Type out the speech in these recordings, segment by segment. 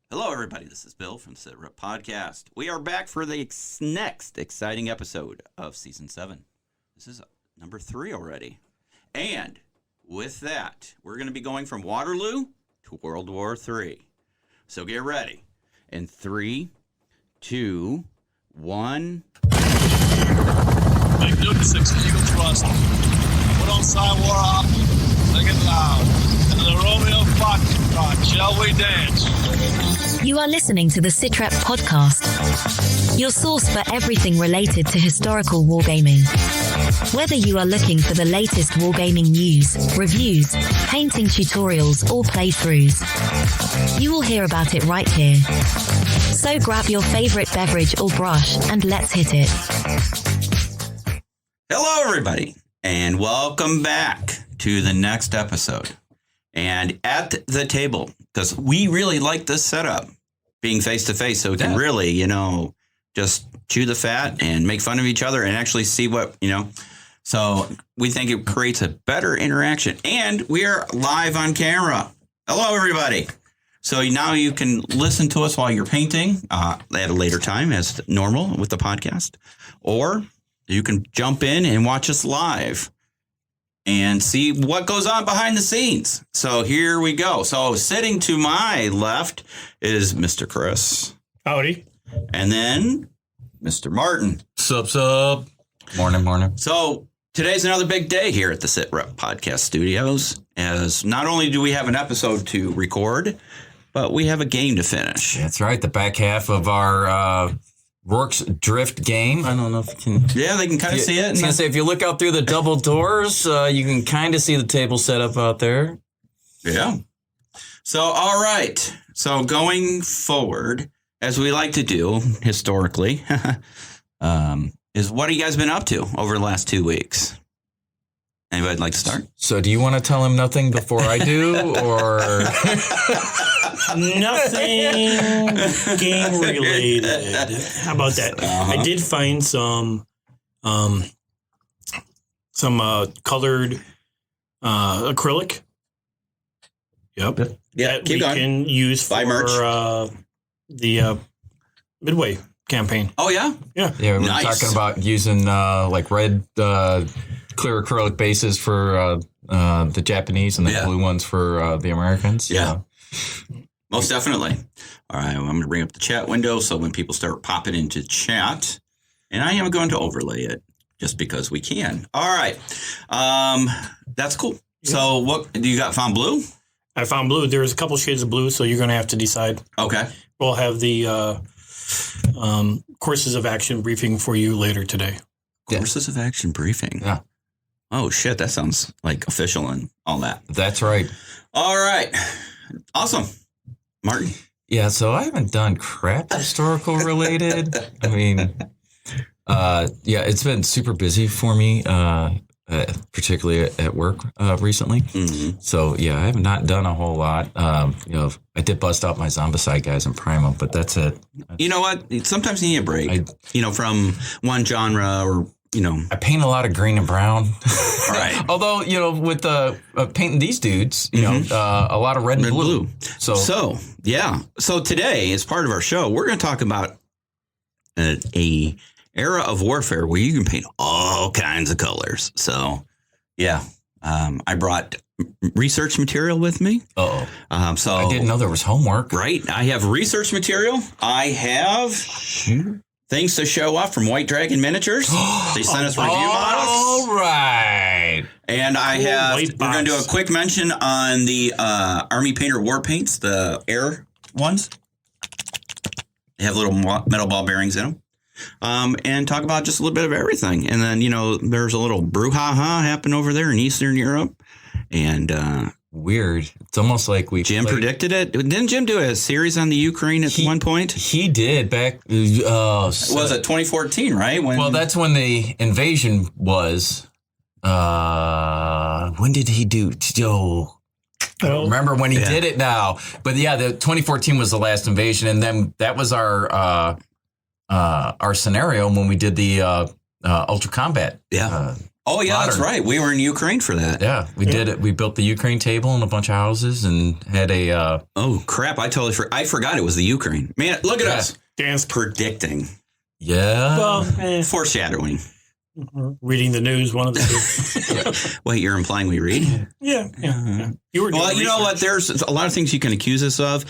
Hello, everybody. This is Bill from the Sit Rep Podcast. We are back for the next exciting episode of Season 7. This is number 3 already. And with that, we're going to be going from Waterloo to World War III. So get ready. In 3, 2, 1. Make Newton 6 Eagle thrust. Put on sidewalk. Make it loud. And the Romeo Foxtrot. Shall we dance? You are listening to the SitRep Podcast, your source for everything related to historical wargaming. Whether you are looking for the latest wargaming news, reviews, painting tutorials, or playthroughs, you will hear about it right here. So grab your favorite beverage or brush and let's hit it. Hello, everybody, and welcome back to the next episode. And at the table, because we really like this setup, being face-to-face, so we can really, just chew the fat and make fun of each other and actually see what, So we think it creates a better interaction. And we are live on camera. Hello, everybody. So now you can listen to us while you're painting at a later time as normal with the podcast. Or you can jump in and watch us live and see what goes on behind the scenes. So here we go. So sitting to my left is Mr. Chris. Howdy. And then Mr. Martin. Sup. Morning. So today's another big day here at the Sit Rep Podcast Studios, as not only do we have an episode to record, but we have a game to finish. That's right. The back half of our Rourke's Drift game. I don't know if you can. Yeah, they can kind of see it. I was going to say, if you look out through the double doors, you can kind of see the table set up out there. Yeah. So, all right. So going forward, as we like to do historically, is what have you guys been up to over the last 2 weeks? Anybody like to start? So do you want to tell him nothing before I do, or? Nothing game related. How about that? I did find some colored acrylic. Yep. Yeah. That Keep we going. can use for Buy merch. The Midway campaign. Oh yeah. Yeah. Yeah, we were Nice. talking about using like red clear acrylic bases for the Japanese and the blue ones for the Americans. Yeah. Most definitely. All right, well, I'm going to bring up the chat window so when people start popping into chat, and I am going to overlay it just because we can. All right. That's cool. Yeah. So what do you got? Found blue? I found blue. There's a couple shades of blue, so you're going to have to decide. Okay. We'll have the courses of action briefing for you later today. Courses of action briefing. Yeah. Oh, shit. That sounds like official and all that. That's right. All right. Awesome. Martin? Yeah, so I haven't done crap historical related. I mean, it's been super busy for me, particularly at work recently. Mm-hmm. So, yeah, I have not done a whole lot. I did bust out my Zombicide guys in Primo, but that's it. You know what? Sometimes you need a break, from one genre or, I paint a lot of green and brown. Right. Although, with painting these dudes, a lot of red and blue. So, yeah. So today, as part of our show, we're going to talk about a era of warfare where you can paint all kinds of colors. So, yeah. I brought research material with me. Uh-oh. So I didn't know there was homework. Right. I have research material. I have things to show off from White Dragon Miniatures. They sent us review models. All right. And we're going to do a quick mention on the Army Painter War Paints, the air ones. They have little metal ball bearings in them. And talk about just a little bit of everything. And then, there's a little brouhaha happen over there in Eastern Europe. And weird. It's almost like Jim predicted it. Didn't Jim do a series on the Ukraine at one point? He did back. Was it 2014, right? Well, that's when the invasion was. When did he do? I don't remember when he did it now. But yeah, the 2014 was the last invasion, and then that was our scenario when we did the Ultra Combat. Oh, yeah, that's right. We were in Ukraine for that. Yeah, we did it. We built the Ukraine table and a bunch of houses and had a... oh, crap. I totally I forgot it was the Ukraine. Man, look at us. Dan's Predicting. Yeah. well, Foreshadowing. reading the news, one of the two. Wait, you're implying we read? Yeah. You were doing Well, you know what? research. There's a lot of things you can accuse us of.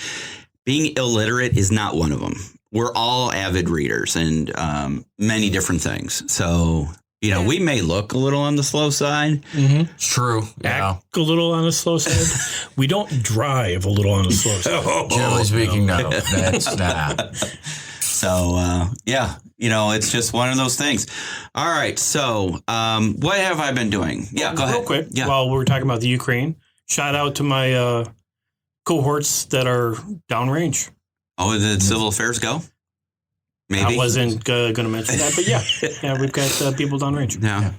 Being illiterate is not one of them. We're all avid readers and many different things. So, you know, we may look a little on the slow side. It's true. Yeah. Act a little on the slow side. We don't drive a little on the slow side. Generally speaking, no. That's not. So, yeah, you know, it's just one of those things. All right. So, what have I been doing? Yeah, go ahead. Real quick, Yeah. while we were talking about the Ukraine, shout out to my cohorts that are downrange. Oh, did civil affairs go? Maybe. I wasn't going to mention that, but yeah, we've got people downrange. Yeah.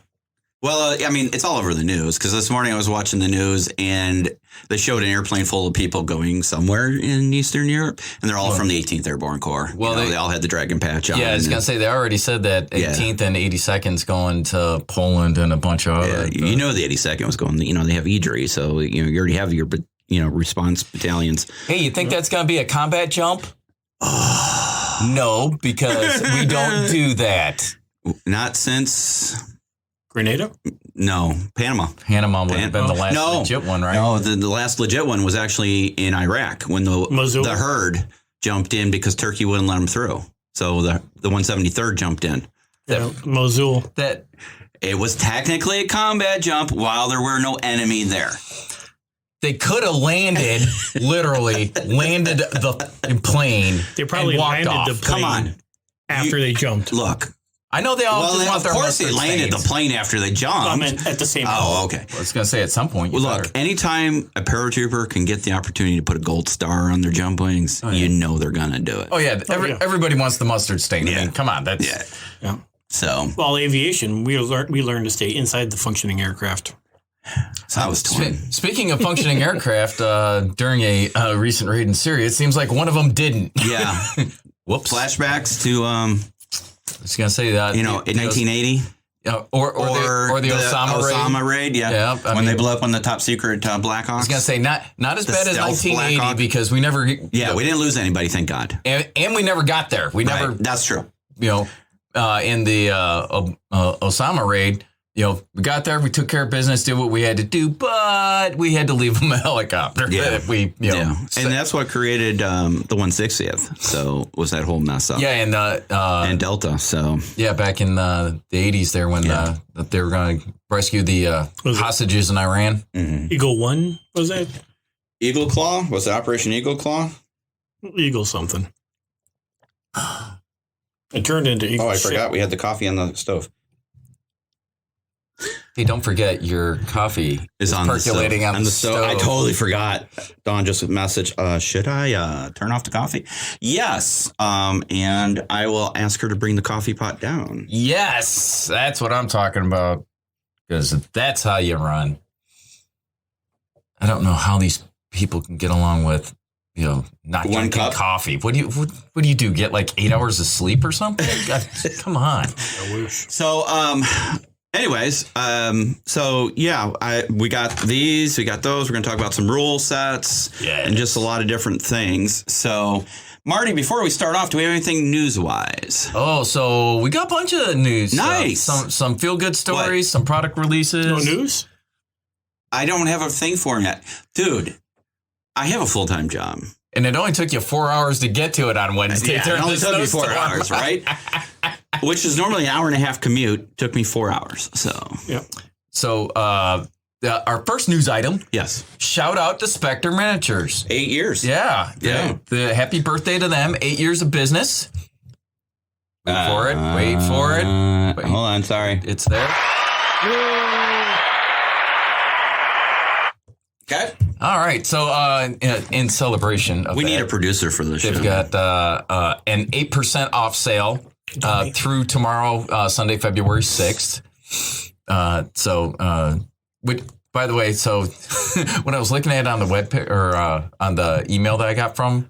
Well, I mean, it's all over the news because this morning I was watching the news and they showed an airplane full of people going somewhere in Eastern Europe, and they're all from the 18th Airborne Corps. Well, they all had the dragon patch on. Yeah, I was going to say, they already said that 18th and 82nd's going to Poland and a bunch of other. You know, the 82nd was going, you know, they have EDRI, so, you know, you already have your, you know, response battalions. Hey, you think that's going to be a combat jump? No, because we don't do that. Not since... Grenada? No, Panama. Panama would have been the last legit one, right? No, the last legit one was actually in Iraq when the herd jumped in because Turkey wouldn't let them through. So the 173rd jumped in. Yeah, Mosul. That it was technically a combat jump while there were no enemy there. They could have landed, literally landed the plane. They probably and walked landed off. the plane Come on. after they jumped. Look. I know they all Well, just want of their course they mustard landed stains. the plane after they jumped. I meant at the same time. Oh, okay. I was going to say at some point. Well, look, anytime a paratrooper can get the opportunity to put a gold star on their jump wings, you know they're going to do it. Oh, yeah. Everybody wants the mustard stain. Yeah. I mean, come on. That's Yeah. So, Well, aviation, we learned to stay inside the functioning aircraft. so I was torn. Speaking of functioning aircraft, during a recent raid in Syria, it seems like one of them didn't. Yeah. Whoops. Flashbacks to, I was going to say that. you know, in 1980. Or the Osama raid. Yeah. I When mean, they blew up on the top secret Blackhawks. I was going to say, not as The bad as stealth 1980 Blackhawk. because we never. Yeah, we didn't lose anybody, thank God. And we never got there. We never. Right, that's true. You know, in the Osama raid, you know, we got there, we took care of business, did what we had to do, but we had to leave them a helicopter. Yeah. And And that's what created the 160th. So was that whole mess up. yeah, And Delta. So yeah, back in the 80s there when they were going to rescue the hostages in Iran. Eagle 1, was that? Eagle Claw? Was it Operation Eagle Claw? Eagle something. It turned into Eagle Oh, I shit. forgot. We had the coffee on the stove. Hey, don't forget your coffee is percolating on the stove. I totally forgot. Dawn just messaged, should I turn off the coffee? Yes. And I will ask her to bring the coffee pot down. Yes, that's what I'm talking about. Because that's how you run. I don't know how these people can get along with, you know, not One drinking cup? coffee. What do you do? Get like 8 hours of sleep or something? God, come on. I wish. So, anyways, so yeah, we got these, we got those. We're going to talk about some rule sets and just a lot of different things. So, Marty, before we start off, do we have anything news-wise? Oh, so we got a bunch of news. Nice. Some feel-good stories, some product releases. No news? I don't have a thing for them yet. Dude, I have a full-time job. And it only took you 4 hours to get to it on Wednesday. Yeah, it only There's took no me 4 storm. hours, right? Which is normally an hour and a half commute. Took me 4 hours. So, Yeah. So our first news item, yes. shout out to Spectre Miniatures. 8 years. Yeah. The happy birthday to them. 8 years of business. Wait for it. Wait for it. Wait. Hold on. Sorry. It's there. Okay. All right. So in celebration of We that, need a producer for this show. they've got an 8% off sale through tomorrow, Sunday, February 6th. By the way, so when I was looking at it on the web or on the email that I got from,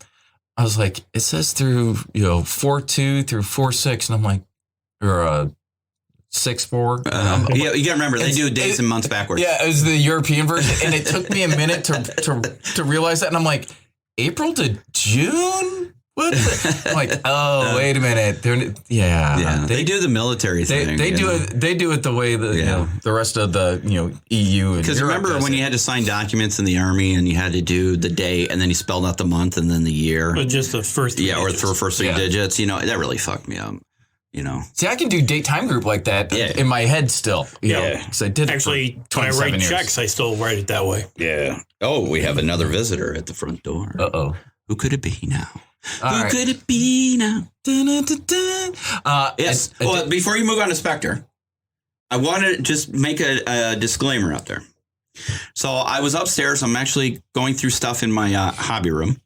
I was like, it says through 4/2 through 4/6, and I'm like, or 6-4. You got to remember, they do days and months backwards. Yeah, it was the European version, and it took me a minute to realize that, and I'm like, April to June? What? I'm like, wait a minute. They do the military thing. They do it. They do it the way the the rest of the EU and because remember when you had to sign documents in the army and you had to do the day and then you spelled out the month and then the year. But just the first. Or the first 3 digits. That really fucked me up. See, I can do date time group like that in my head still. Because I did actually when I write checks, I still write it that way. Yeah. Oh, we have another visitor at the front door. Uh-oh. Who could it be now? All could it be now? Yes. Well, before you move on to Spectre, I want to just make a disclaimer out there. So I was upstairs. I'm actually going through stuff in my hobby room.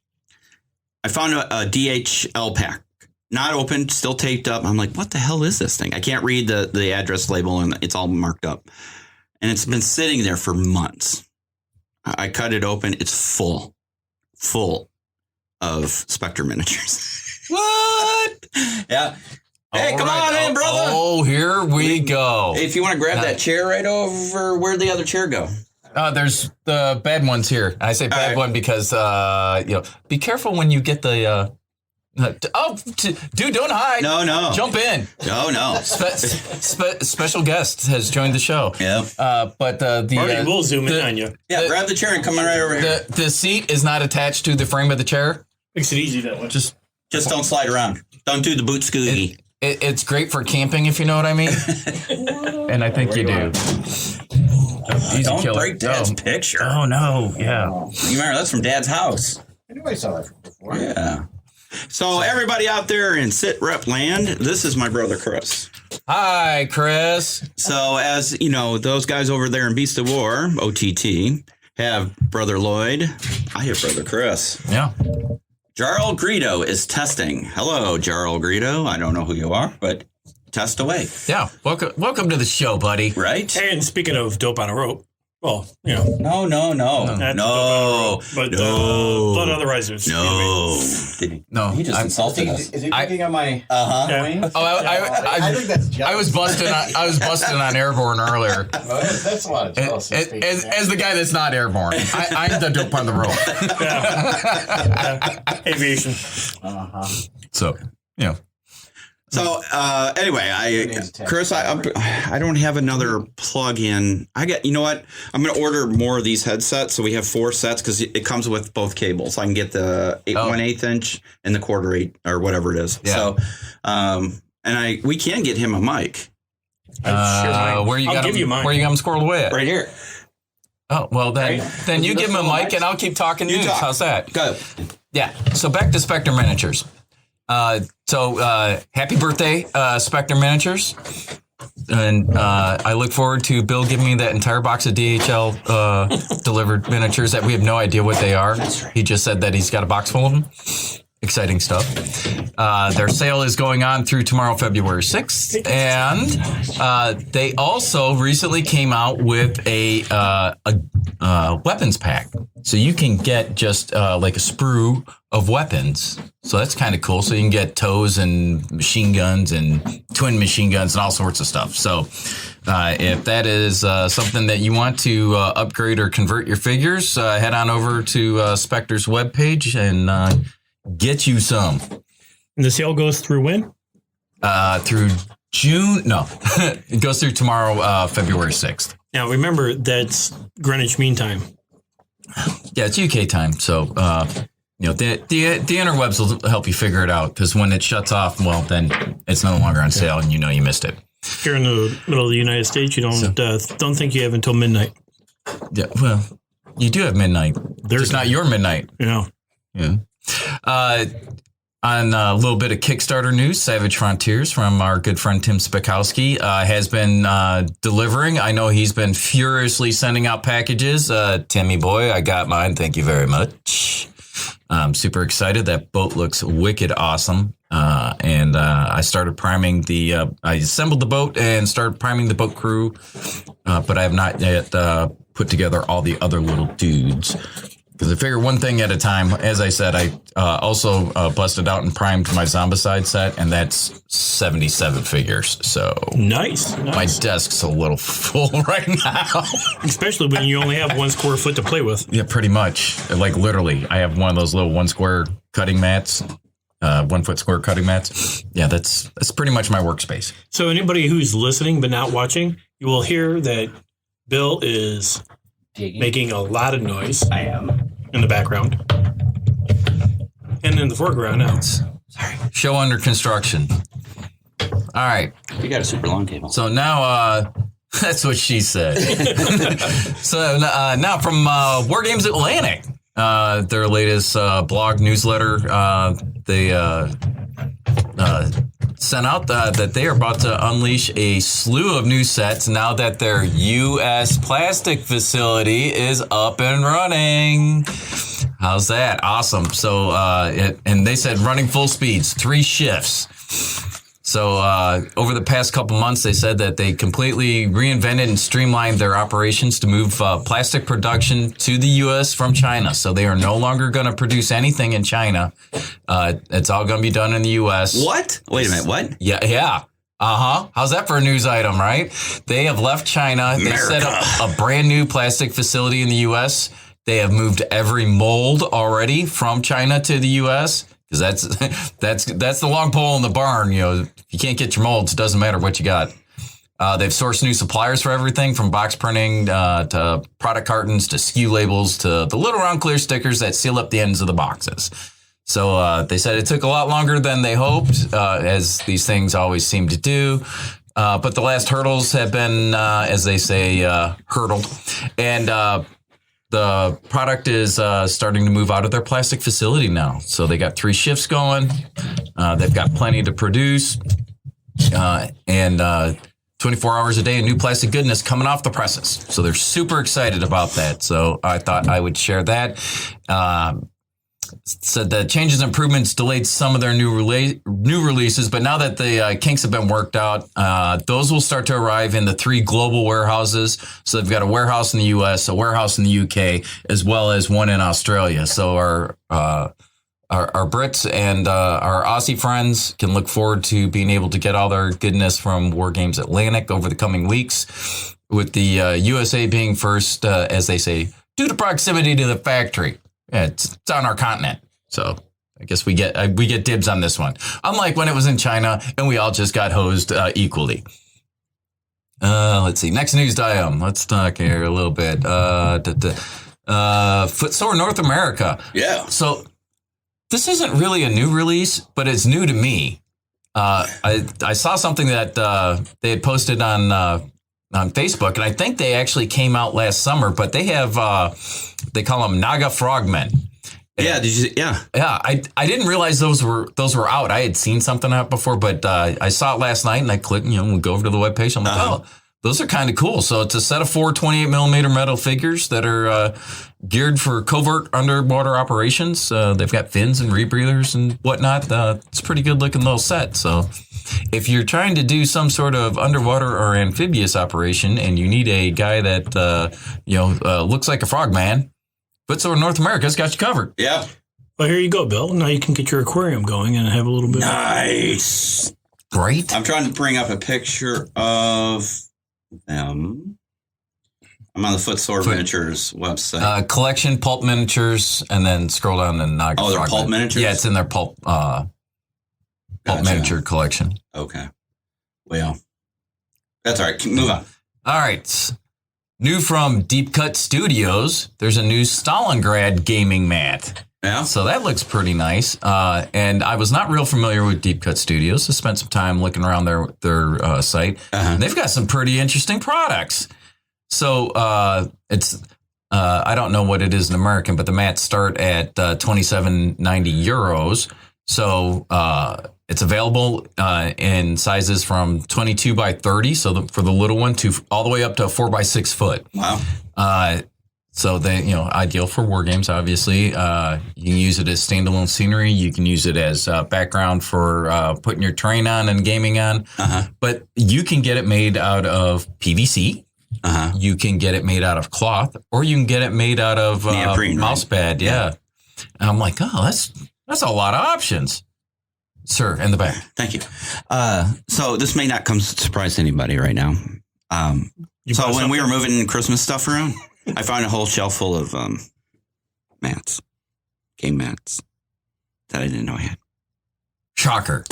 I found a DHL pack. Not opened, still taped up. I'm like, what the hell is this thing? I can't read the address label, and it's all marked up. And it's been sitting there for months. I cut it open. It's full of Spectre miniatures. What? Yeah. Hey, come on in, brother. Oh, here we go. If you want to grab that chair right over, where'd the other chair go? There's the bad ones here. I say bad one because, be careful when you get the... dude, don't hide. No. Jump in. No. Special guest has joined the show. Yeah. But Marty will zoom in on you. Yeah, grab the chair and come right over here. The seat is not attached to the frame of the chair. Makes it easy that way. Just don't slide around. Don't do the boot scooty. It's great for camping, if you know what I mean. And I think you do. Easy Don't killer. break Dad's picture. Oh, no. Yeah. You remember, that's from Dad's house. Anybody saw that before? Yeah. So everybody out there in Sit Rep land, this is my brother Chris. Hi, Chris. So as you know, those guys over there in Beast of War, OTT, have brother Lloyd. I have brother Chris. Yeah. Jarl Greedo is testing. Hello, Jarl Greedo. I don't know who you are, but test away. Yeah. Welcome to the show, buddy. Right? And speaking of dope on a rope, well, No. But blood on the risers. No. He just insulted us. Is he picking on my wings? Oh, I think that's jealous. I was busting on airborne earlier. That's a lot of jealousy. As the guy that's not airborne, I'm the dope on the rope. Aviation. So, So anyway, Chris, I don't have another plug-in. You know what? I'm going to order more of these headsets, so we have 4 sets because it comes with both cables. I can get the 1/8 inch and the 1/4 or whatever it is. Yeah. So, we can get him a mic. Where you got him squirreled away at? Right here. Oh, well then you give him a mic and I'll keep talking news. How's that? Go. Yeah. So back to Spectre Miniatures. Happy birthday, Spectre Miniatures. And I look forward to Bill giving me that entire box of DHL delivered miniatures that we have no idea what they are. He just said that he's got a box full of them. Exciting stuff. Their sale is going on through tomorrow, February 6th. And they also recently came out with a weapons pack. So you can get just like a sprue of weapons. So that's kind of cool. So you can get tows and machine guns and twin machine guns and all sorts of stuff. So if that is something that you want to upgrade or convert your figures, head on over to Spectre's webpage and get you some. And the sale goes through when? Through June. No, it goes through tomorrow, February 6th. Now, remember, that's Greenwich Mean Time. Yeah, it's UK time. So, the interwebs will help you figure it out because when it shuts off, well, then it's no longer on sale and you missed it. Here in the middle of the United States, you don't think you have until midnight. Yeah, well, you do have midnight. It's not your midnight. Yeah. On a little bit of Kickstarter news, Savage Frontiers from our good friend Tim Spakowski has been delivering. I know he's been furiously sending out packages. Timmy boy, I got mine. Thank you very much. I'm super excited. That boat looks wicked awesome. And I started priming I assembled the boat and started priming the boat crew. But I have not yet put together all the other little dudes. Because I figure one thing at a time. As I said, I also busted out and primed my Zombicide set, and that's 77 figures. So nice. My desk's a little full right now. Especially when you only have 1 square foot to play with. Yeah, pretty much. Like literally, I have one of those little 1 square cutting mats. 1 foot square cutting mats. Yeah, that's pretty much my workspace. So anybody who's listening but not watching, you will hear that Bill is making a lot of noise. I am. In the background. And in the foreground now. Sorry. Show under construction. All right. You got a super long cable. So now, that's what she said. So now from War Games Atlantic, their latest blog newsletter, they sent out that they are about to unleash a slew of new sets now that their U.S. plastic facility is up and running. How's that? Awesome. So, and they said running full speeds, 3 shifts. So over the past couple months, they said that they completely reinvented and streamlined their operations to move plastic production to the U.S. from China. So they are no longer going to produce anything in China. It's all going to be done in the U.S. What? Wait a minute. What? Yeah. Uh-huh. How's that for a news item, right? They have left China. They set up a brand new plastic facility in the U.S. They have moved every mold already from China to the U.S., because that's the long pole in the barn. You know, if you can't get your molds, it doesn't matter what you got. They've sourced new suppliers for everything from box printing to product cartons to SKU labels to the little round clear stickers that seal up the ends of the boxes. So they said it took a lot longer than they hoped, as these things always seem to do. But the last hurdles have been, as they say, hurdled. And the product is starting to move out of their plastic facility now. So they got 3 shifts going. They've got plenty to produce. And 24 hours a day of new plastic goodness coming off the presses. So they're super excited about that. So I thought I would share that. Said the changes and improvements delayed some of their new releases, but now that the kinks have been worked out, those will start to arrive in the 3 global warehouses. So they've got a warehouse in the U.S., a warehouse in the UK, as well as one in Australia. So our Brits and our Aussie friends can look forward to being able to get all their goodness from War Games Atlantic over the coming weeks, with the USA being first, as they say, due to proximity to the factory. Yeah, it's on our continent, so I guess we get dibs on this one. Unlike when it was in China, and we all just got hosed equally. Let's see. Next news item. Let's talk here a little bit. Footsore North America. Yeah. So this isn't really a new release, but it's new to me. I saw something that they had posted on Facebook, and I think they actually came out last summer, but they have, they call them Naga Frogmen. Yeah, did you? Yeah. I didn't realize those were out. I had seen something out before, but I saw it last night, and I clicked, we go over to the webpage. I'm like, oh, those are kind of cool. So it's a set of 4 28mm metal figures that are geared for covert underwater operations. They've got fins and rebreathers and whatnot. It's a pretty good looking little set. So if you're trying to do some sort of underwater or amphibious operation and you need a guy that looks like a frogman, Footsore North America's got you covered. Yeah. Well, here you go, Bill. Now you can get your aquarium going and have a little bit. Nice. Great. I'm trying to bring up a picture of them. I'm on the Footsore Miniatures website. Collection pulp miniatures, and then scroll down to Naga. Oh, they're pulp miniatures? Yeah, it's in their pulp miniature collection. Okay. Well, that's all right. Move on. All right. New from Deep Cut Studios, there's a new Stalingrad Gaming Mat. Yeah. So that looks pretty nice. And I was not real familiar with Deep Cut Studios. I spent some time looking around their site. Uh-huh. They've got some pretty interesting products. So it's I don't know what it is in American, but the mats start at €27.90. So it's available in sizes from 22 by 30. So for the little one to all the way up to a 4 by 6 foot. Wow. So they, ideal for war games, obviously. You can use it as standalone scenery. You can use it as background for putting your terrain on and gaming on. Uh-huh. But you can get it made out of PVC, you can get it made out of cloth, or you can get it made out of Neoprene, mouse pad. Yeah. And I'm like, oh, that's a lot of options. Sir, in the back. Thank you. So this may not come as a surprise to anybody right now. So when we were moving Christmas stuff around, I found a whole shelf full of mats, game mats that I didn't know I had. Shocker.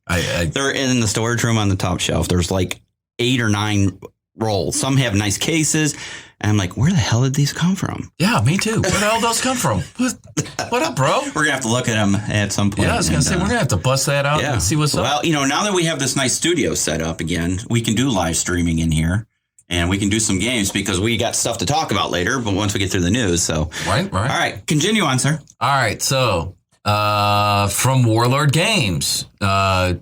They're in the storage room on the top shelf. There's like 8 or 9 rolls. Some have nice cases. And I'm like, where the hell did these come from? Yeah, me too. Where the hell those come from? What up, bro? We're going to have to look at them at some point. Yeah, I was going to say, we're going to have to bust that out and see what's up. Well, now that we have this nice studio set up again, we can do live streaming in here. And we can do some games because we got stuff to talk about later, but once we get through the news. So, Right. All right, continue on, sir. All right, so from Warlord Games, not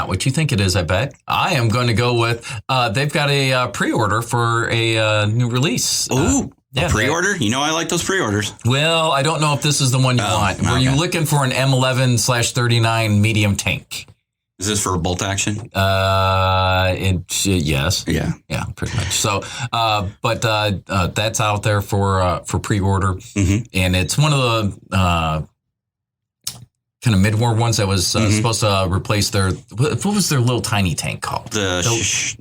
what you think it is, I bet. I am going to go with, they've got a pre-order for a new release. Ooh, a pre-order? I like those pre-orders. Well, I don't know if this is the one you want. Were you looking for an M11/39 medium tank? Is this for bolt action? Yes. Yeah, pretty much. So, but that's out there for pre-order, and it's one of the kind of mid-war ones that was supposed to replace their. What was their little tiny tank called? Sherman?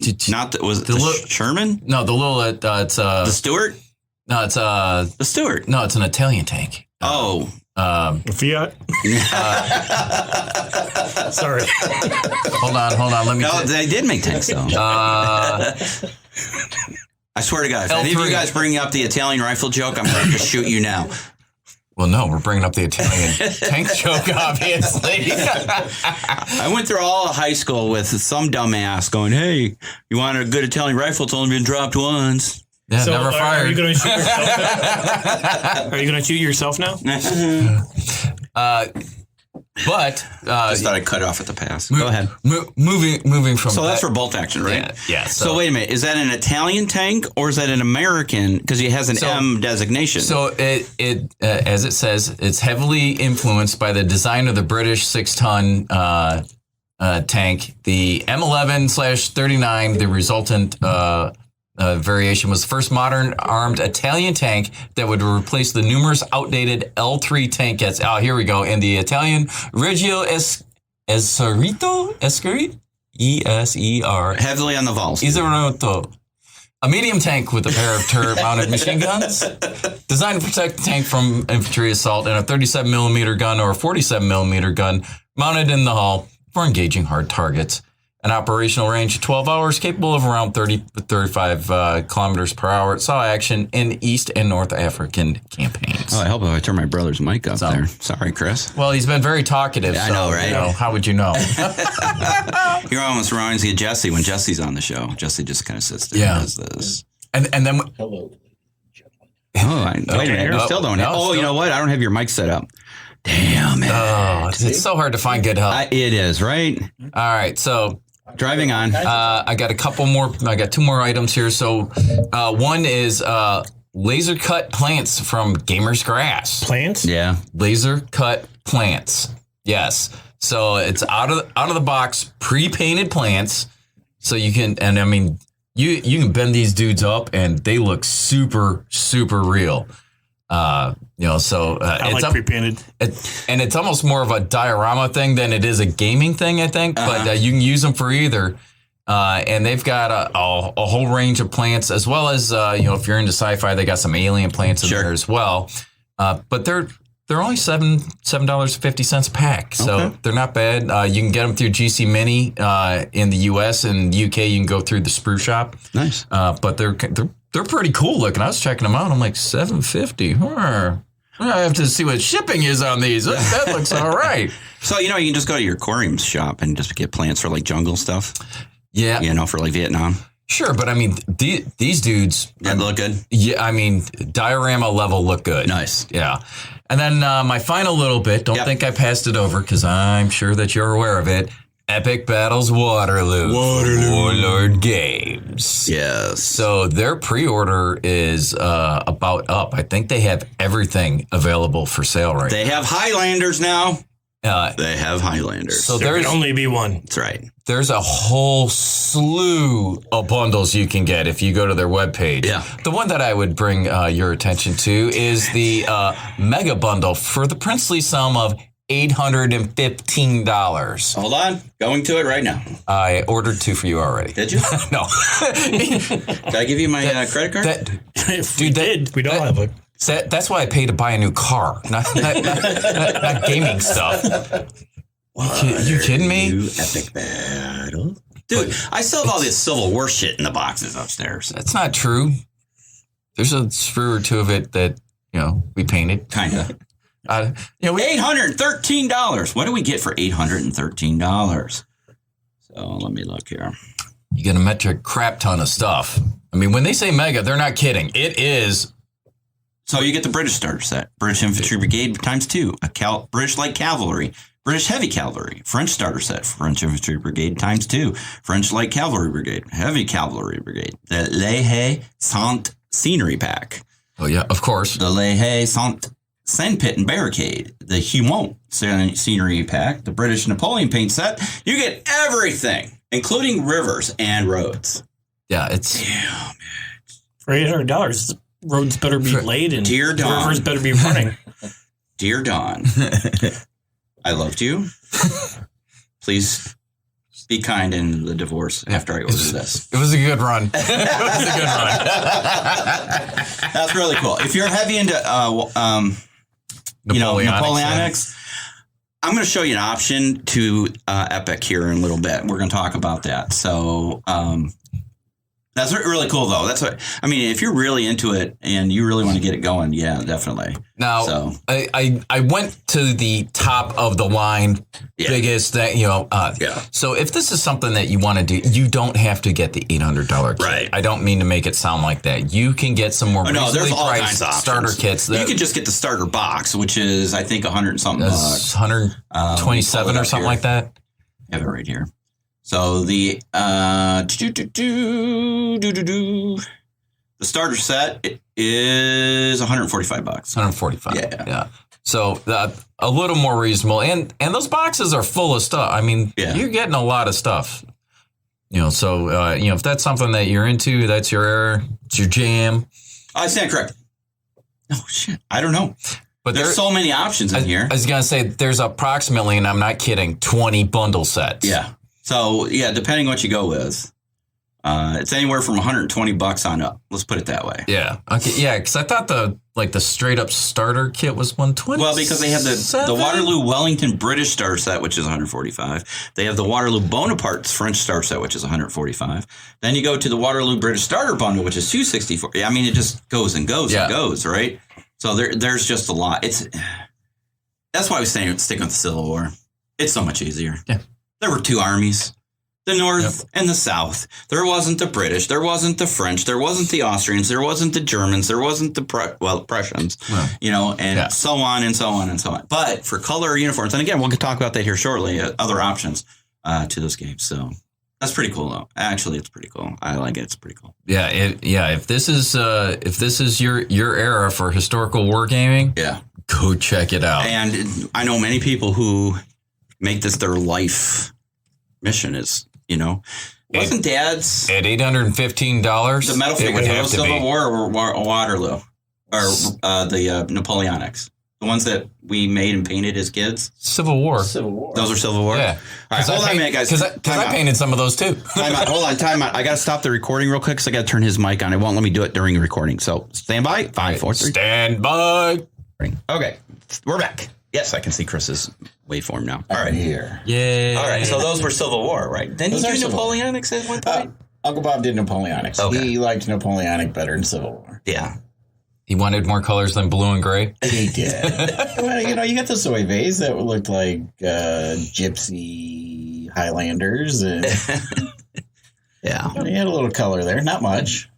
No, the little. It's the Stuart. No, it's the Stuart. No, it's an Italian tank. Fiat. Sorry. Hold on. Let me. No, they did make tanks though. I swear to God, if any of you guys bring up the Italian rifle joke, I'm going to shoot you now. Well, no, we're bringing up the Italian tank joke, obviously. I went through all of high school with some dumbass going, "Hey, you want a good Italian rifle? It's only been dropped once." Yeah, so never fired. Are you going to shoot yourself? Are you going to shoot yourself now? But just thought I'd cut off at the pass. Go ahead. Moving from. So that's for bolt action, right? Yeah. So wait a minute. Is that an Italian tank or is that an American? Because it has an M designation. So it as it says, it's heavily influenced by the design of the British 6-ton tank. The M11/39, the resultant variation, was the first modern armed Italian tank that would replace the numerous outdated L3 tankettes. Oh, here we go. In the Italian Reggio Esercito? E-S-E-R. Heavily on the vowels. Esercito. A medium tank with a pair of turret-mounted machine guns designed to protect the tank from infantry assault, and a 37mm gun or a 47mm gun mounted in the hull for engaging hard targets. An operational range of 12 hours, capable of around 30 to 35 kilometers per hour. It saw action in East and North African campaigns. Oh, I hope if I turn my brother's mic up there. Sorry, Chris. Well, he's been very talkative. Yeah, I know, right? How would you know? He almost reminds me of Jesse when Jesse's on the show. Jesse just kind of sits there and does this. And then... Hello. Wait a minute. You still don't have... Oh, you know what? I don't have your mic set up. Damn it. Oh, it's so hard to find good help. It is, right? All right, so... Driving on. I got a couple more. I got 2 more items here. So one is laser cut plants from Gamer's Grass. Plants? Yeah. Laser cut plants. Yes. So it's out of the box, pre-painted plants. So you can, and I mean, you can bend these dudes up and they look super, super real. So I it's like pre-painted, and it's almost more of a diorama thing than it is a gaming thing, I think. But you can use them for either. And they've got a whole range of plants, as well as if you're into sci-fi, they got some alien plants in there as well. But they're only $7.50 a pack, so they're not bad. You can get them through GC Mini in the U.S. and UK. You can go through the Sprue Shop. Nice, but they're pretty cool looking. I was checking them out. I'm like, $7.50. I have to see what shipping is on these. That looks all right. So, you can just go to your aquarium shop and just get plants for like jungle stuff. Yeah. For like Vietnam. Sure, but I mean, these dudes. They look good? Yeah, I mean, diorama level look good. Nice. Yeah. And then my final little bit, don't think I passed it over because I'm sure that you're aware of it. Epic Battles Waterloo. Warlord Games. Yes. So their pre-order is about up. I think they have everything available for sale They have Highlanders now. They have Highlanders. So there can only be one. That's right. there's a whole slew of bundles you can get if you go to their webpage. Yeah. The one that I would bring your attention to is the mega bundle for the princely sum of $815. Hold on. Going to it right now. I ordered 2 for you already. Did you? No. Did I give you my credit card? We don't have a. That's why I paid to buy a new car, not gaming stuff. You kidding me? New epic battle. Dude, I still have all this Civil War shit in the boxes upstairs. That's not true. There's a screw or two of it that, we painted. Kind of. $813. What do we get for $813? So let me look here. You get a metric crap ton of stuff. I mean, when they say mega, they're not kidding. It is. So you get the British starter set, British Infantry Brigade ×2, British Light Cavalry, British Heavy Cavalry, French starter set, French Infantry Brigade ×2, French Light Cavalry Brigade, Heavy Cavalry Brigade, the Le Hay Sant Scenery Pack. Oh, yeah, of course. The Le Hay Sant Sandpit and Barricade, the Humont Scenery Pack, the British Napoleon paint set. You get everything, including rivers and roads. Yeah, it's... Damn. For $800, roads better be laid and Dear Dawn. rivers better be running. Dear Dawn, I loved you. Please be kind in the divorce after I order this. It was a good run. That's really cool. If you're heavy into, Napoleonics, I'm going to show you an option to Epic here in a little bit. We're going to talk about that. So, that's really cool, though. That's what I mean. If you're really into it and you really want to get it going, yeah, definitely. Now, so. I went to the top of the line, biggest that yeah. So if this is something that you want to do, you don't have to get the $800 kit. Right. I don't mean to make it sound like that. You can get some more there's all kinds of starter kits. You can just get the starter box, which is I think $100 and something bucks. 127 or something like that. I have it right here. So the the starter set is $145. $145. Yeah. So a little more reasonable, and those boxes are full of stuff. I mean, you're getting a lot of stuff. So if that's something that you're into, that's your era, it's your jam. I stand correct. Oh shit, I don't know. But there's so many options in here. I was gonna say there's approximately, and I'm not kidding, 20 bundle sets. Yeah. So, depending what you go with, it's anywhere from $120 on up. Let's put it that way. Yeah. Okay. Yeah, because I thought the straight up starter kit was $120. Well, because they have the Waterloo Wellington British starter set, which is $145. They have the Waterloo Bonaparte's French starter set, which is $145. Then you go to the Waterloo British starter bundle, which is $264. I mean, it just goes and goes and goes, right? So there's just a lot. That's why we stick with the Civil War. It's so much easier. Yeah. There were 2 armies, the North and the South. There wasn't the British. There wasn't the French. There wasn't the Austrians. There wasn't the Germans. There wasn't the Prussians, and so on and so on and so on. But for color uniforms, and again, we'll talk about that here shortly, other options to this game. So that's pretty cool, though. Actually, it's pretty cool. I like it. It's pretty cool. Yeah. If this is your era for historical wargaming, go check it out. And I know many people who make this their life mission wasn't Dad's at $815 the metal figures were Civil War or Waterloo or the Napoleonics, the ones that we made and painted as kids. Civil War. Those are Civil War. Yeah. All right, hold on a minute, guys. Because I painted some of those too. Time out. Hold on. Time out. I got to stop the recording real quick because I got to turn his mic on. It won't let me do it during the recording. So stand by. 5, 4, 3. Stand by. Okay, we're back. Yes, I can see Chris's waveform now. All right. Here. Yeah. All right. So those were Civil War, right? Then you do Napoleonics at one point? Uncle Bob did Napoleonics. Okay. He liked Napoleonic better than Civil War. Yeah. He wanted more colors than blue and gray? He did. Well, you got the soy vase that looked like gypsy Highlanders. And he had a little color there. Not much.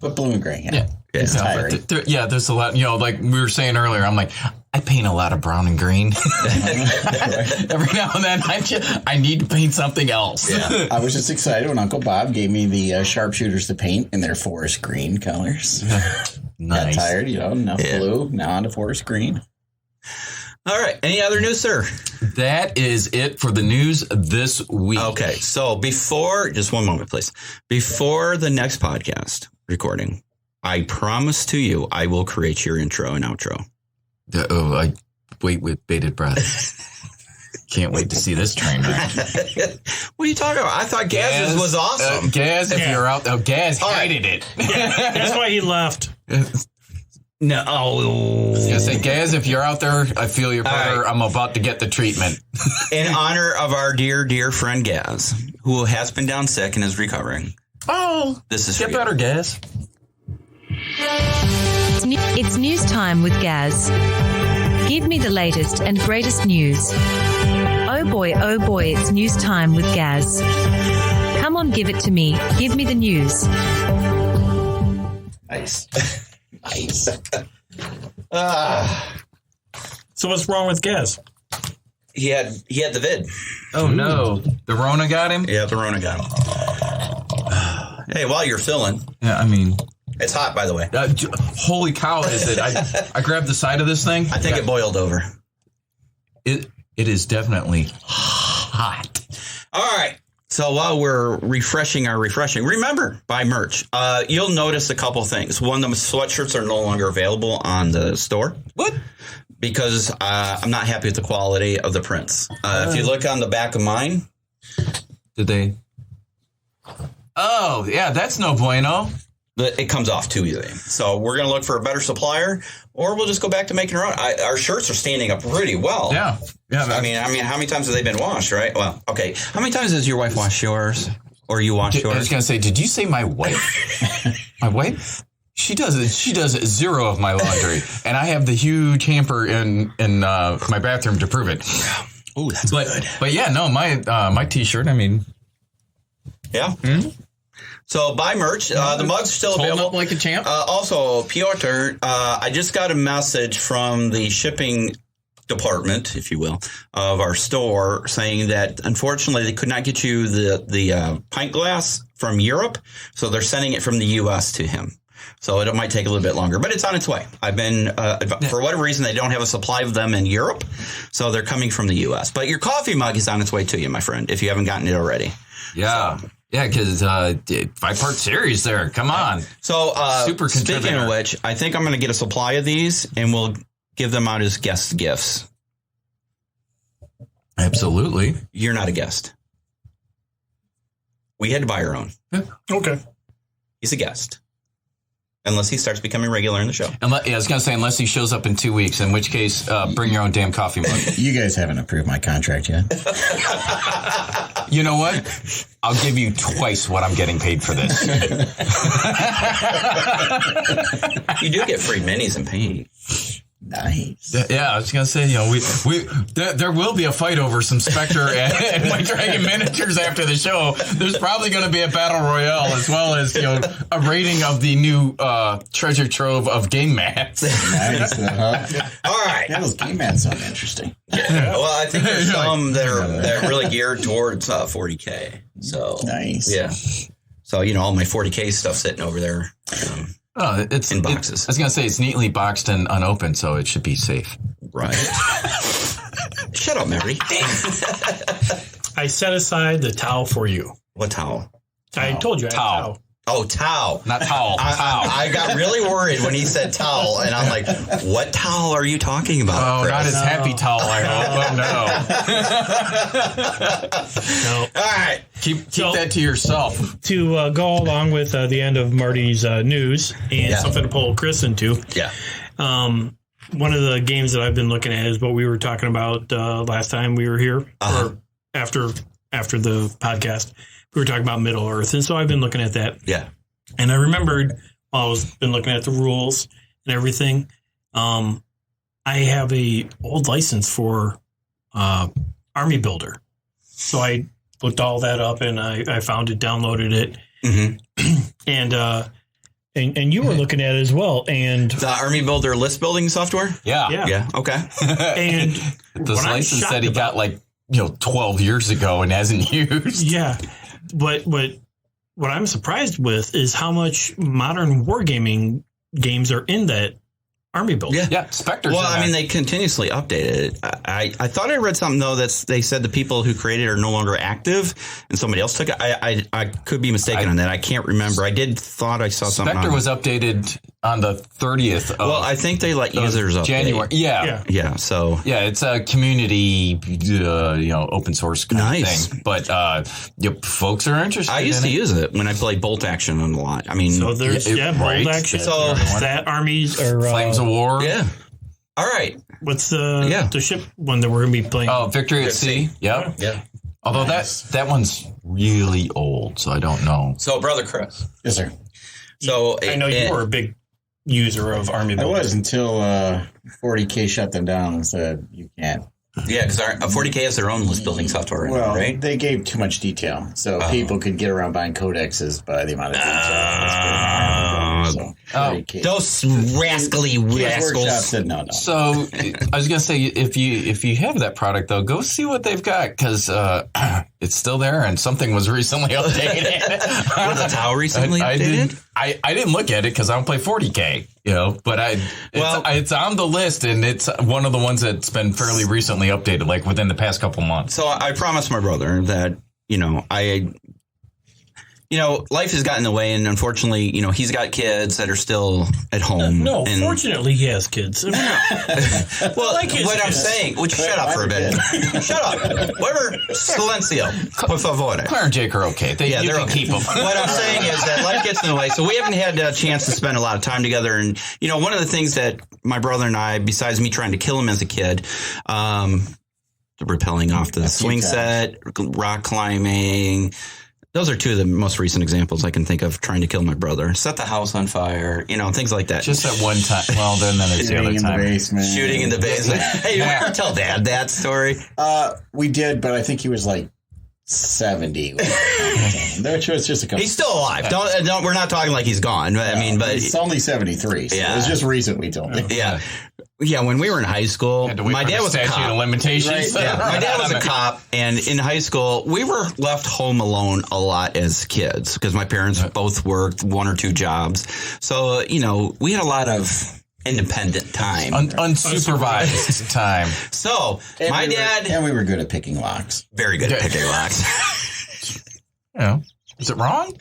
But blue and gray, It's tiring. There's a lot, like we were saying earlier, I'm like, I paint a lot of brown and green. Every now and then, I need to paint something else. Yeah. I was just excited when Uncle Bob gave me the sharpshooters to paint in their forest green colors. Nice. Got tired, enough blue, now on to forest green. All right. Any other news, sir? That is it for the news this week. Okay. So just one moment, please. Before the next podcast recording, I promise to you, I will create your intro and outro. I wait with bated breath. Can't wait to see this train wreck. What are you talking about? I thought Gaz's was awesome. Gaz, if you're out there, Gaz hated it. Yeah, that's why he left. No. I was going to say, Gaz, if you're out there, I feel your brother. Right. I'm about to get the treatment. In honor of our dear, dear friend Gaz, who has been down sick and is recovering. Oh, This is get for you. better, Gaz. It's news time with Gaz. Give me the latest and greatest news. Oh boy, it's news time with Gaz. Come on, give it to me. Give me the news. Nice. Nice. So what's wrong with Gaz? He had the vid. Oh, no. The Rona got him? Yeah, the Rona got him. Hey, while you're filling, Yeah, I mean, it's hot, by the way. holy cow, is it? I grabbed the side of this thing. I think it boiled over. It is definitely hot. All right. So while we're refreshing, remember, buy merch. You'll notice a couple things. One, the sweatshirts are no longer available on the store. What? Because I'm not happy with the quality of the prints. If you look on the back of mine. Did they? Oh, yeah, that's no bueno. It comes off too easy. So we're going to look for a better supplier, or we'll just go back to making our own. Our shirts are standing up pretty well. Yeah. I mean, how many times have they been washed, right? Well, okay. How many times has your wife washed yours, or you washed yours? I was going to say, did you say my wife? My wife? She does zero of my laundry, and I have the huge hamper in my bathroom to prove it. Oh, that's good. But yeah, no, my T-shirt. I mean, yeah. Mm-hmm. So buy merch. The mug's still available. Up like a champ. Also, Piotr, I just got a message from the shipping department, if you will, of our store saying that unfortunately they could not get you the pint glass from Europe, so they're sending it from the U.S. to him. So it might take a little bit longer, but it's on its way. I've been, for whatever reason, they don't have a supply of them in Europe, so they're coming from the U.S. But your coffee mug is on its way to you, my friend, if you haven't gotten it already. Yeah. So. Yeah, because 5-part series there. Come on. So Super speaking of which, I think I'm going to get a supply of these, and we'll give them out as guest gifts. Absolutely. You're not a guest. We had to buy our own. Yeah. Okay. He's a guest. Unless he starts becoming regular in the show. I was going to say, unless he shows up in 2 weeks, in which case, bring your own damn coffee mug. You guys haven't approved my contract yet. You know what? I'll give you twice what I'm getting paid for this. You do get free minis and paint. Nice. Yeah, I was going to say, there will be a fight over some Spectre and my Dragon miniatures after the show. There's probably going to be a battle royale as well as, a rating of the new treasure trove of game mats. Nice. All right. Yeah, those game mats sound interesting. Yeah. Well, I think there's some that are really geared towards 40K. So nice. Yeah. So, all my 40K stuff sitting over there. It's in boxes. I was going to say it's neatly boxed and unopened, so it should be safe. Right. Shut up, Mary. I set aside the towel for you. What towel? I told you I had towel. Oh, towel. Not towel. Towel. I got really worried when he said towel, and I'm like, what towel are you talking about? Oh, Chris? not his happy towel, I hope. No. All right. Keep that to yourself. To go along with the end of Marty's news and something to pull Chris into. Yeah. One of the games that I've been looking at is what we were talking about last time we were here, or after the podcast. We were talking about Middle Earth, and so I've been looking at that. Yeah. And I remembered while I was been looking at the rules and everything, I have a old license for Army Builder. So I looked all that up, and I found it, downloaded it. Mm-hmm. And you were looking at it as well. And the Army Builder list building software? Yeah. Okay. And this license that he got 12 years ago and hasn't used. Yeah. But what I'm surprised with is how much modern wargaming games are in that Army builder. Yeah, Spectre's Well, in I mean, there. they continuously update it. I thought I read something, though, they said the people who created it are no longer active and somebody else took it. I could be mistaken on that. I can't remember. I thought I saw something. Spectre was updated on the 30th of Well, I think they let users update. January. Yeah. Yeah, so. Yeah, it's a community, open source kind Nice. of thing. But folks are interested. I used to in it. use it when I played Bolt Action a lot. I mean, So there's bold right. action. So- that armies or Flames of War. yeah. All right. what's the ship one that we're gonna be playing? Oh, Victory at Sea. Yep. Yeah. Although that one's really old, so I don't know. So, Brother Chris. Yes, sir. So I know you were a big user of Army I builder. was until 40K shut them down and said you can't. Yeah, because 40K has their own list building software, Well, right? they gave too much detail, so people could get around buying codexes by the amount of detail. That's pretty hard. So, 40K. Those rascally Games Workshop rascals. said no. So I was gonna say, if you have that product though, go see what they've got because it's still there and something was recently updated. Was it how recently updated? I didn't look at it because I don't play 40K, but it's on the list and it's one of the ones that's been fairly recently updated, like within the past couple months. So I promised my brother that, life has gotten in the way, and unfortunately, he's got kids that are still at home. No, and, fortunately, he has kids. well, like his what I'm kids. saying, would you shut up for a bit? Shut up. Whatever. Silencio. Por favore. Claire and Jake are okay. You they're can okay. keep them. What I'm saying is that life gets in the way. So we haven't had a chance to spend a lot of time together. And, one of the things that my brother and I, besides me trying to kill him as a kid, rappelling off the swing set, rock climbing. Those are two of the most recent examples I can think of trying to kill my brother. Set the house on fire, things like that. Just at one time. Well, then it's the other Shooting in the time. basement. Shooting in the basement. Hey, you ever tell Dad that story? We did, but I think he was like 70. Which was just a couple. He's still alive. Don't. We're not talking like he's gone. I mean, but it's only 73. So Yeah. it was just recent. We told me. yeah. When we were in high school, Had to wait my for dad the was a statute of cop. limitations. Yeah, my dad was a cop, and in high school, we were left home alone a lot as kids because my parents both worked one or two jobs. So, we had a lot of independent time. Unsupervised time. So, And my dad, and we were good at picking locks. very good at picking locks. Is it wrong?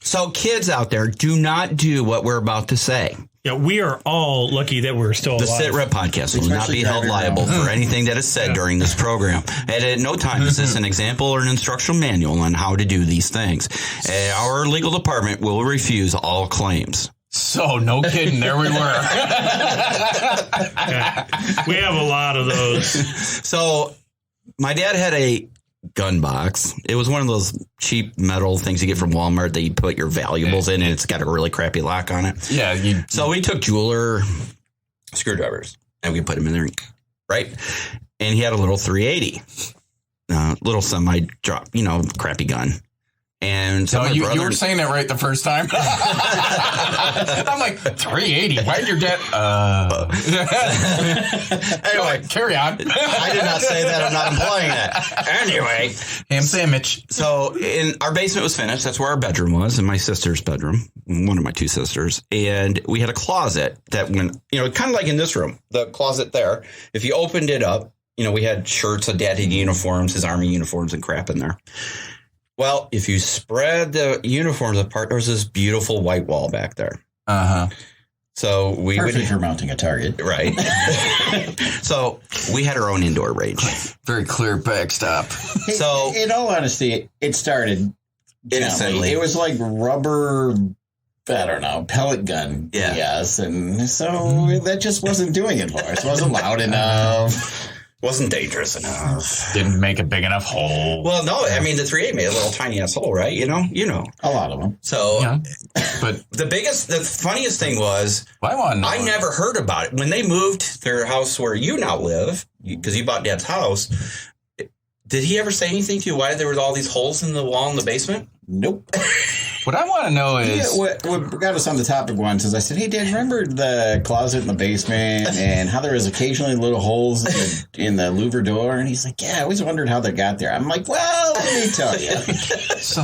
So, kids out there, do not do what we're about to say. Yeah, we are all lucky that we're still The alive. Sit Rep podcast will not Especially be held driving liable around. for anything that is said during this program. And at no time is this an example or an instructional manual on how to do these things. Our legal department will refuse all claims. So, no kidding. There we were. Yeah. We have a lot of those. So my dad had a gun box. It was one of those cheap metal things you get from Walmart that you put your valuables in, and it's got a really crappy lock on it. Yeah. So we took jeweler screwdrivers and we put them in there, right? And he had a little 380, little semi-drop, crappy gun. And so No, you were saying it right the first time. I'm like, 380. Why did your dad? anyway, carry on. I did not say that. I'm not implying that. Anyway, Ham sandwich. so in our basement was finished. That's where our bedroom was, in my sister's bedroom, one of my two sisters. And we had a closet that went, kind of like in this room, the closet there. If you opened it up, we had shirts, a dad had uniforms, his army uniforms and crap in there. Well, if you spread the uniforms apart, there was this beautiful white wall back there. Uh-huh. So we Perfect for mounting a target. Right. So we had our own indoor range. Very clear backstop. So in all honesty, it started innocently. It was like rubber, I don't know, pellet gun. Yeah. Yes. And so that just wasn't doing it for us. It wasn't loud enough. Wasn't dangerous enough. Didn't make a big enough hole. Well, no, I mean, the 3.8 made a little tiny ass hole, right? You know. A lot of them. So But the funniest thing was, I never heard about it. When they moved to their house where you now live, because you bought Dad's house, did he ever say anything to you why there were all these holes in the wall in the basement? Nope. What I want to know is... What got us on the topic once is I said, hey, Dad, remember the closet in the basement and how there was occasionally little holes in the louver door? And he's like, yeah, I always wondered how they got there. I'm like, well, let me tell you. So,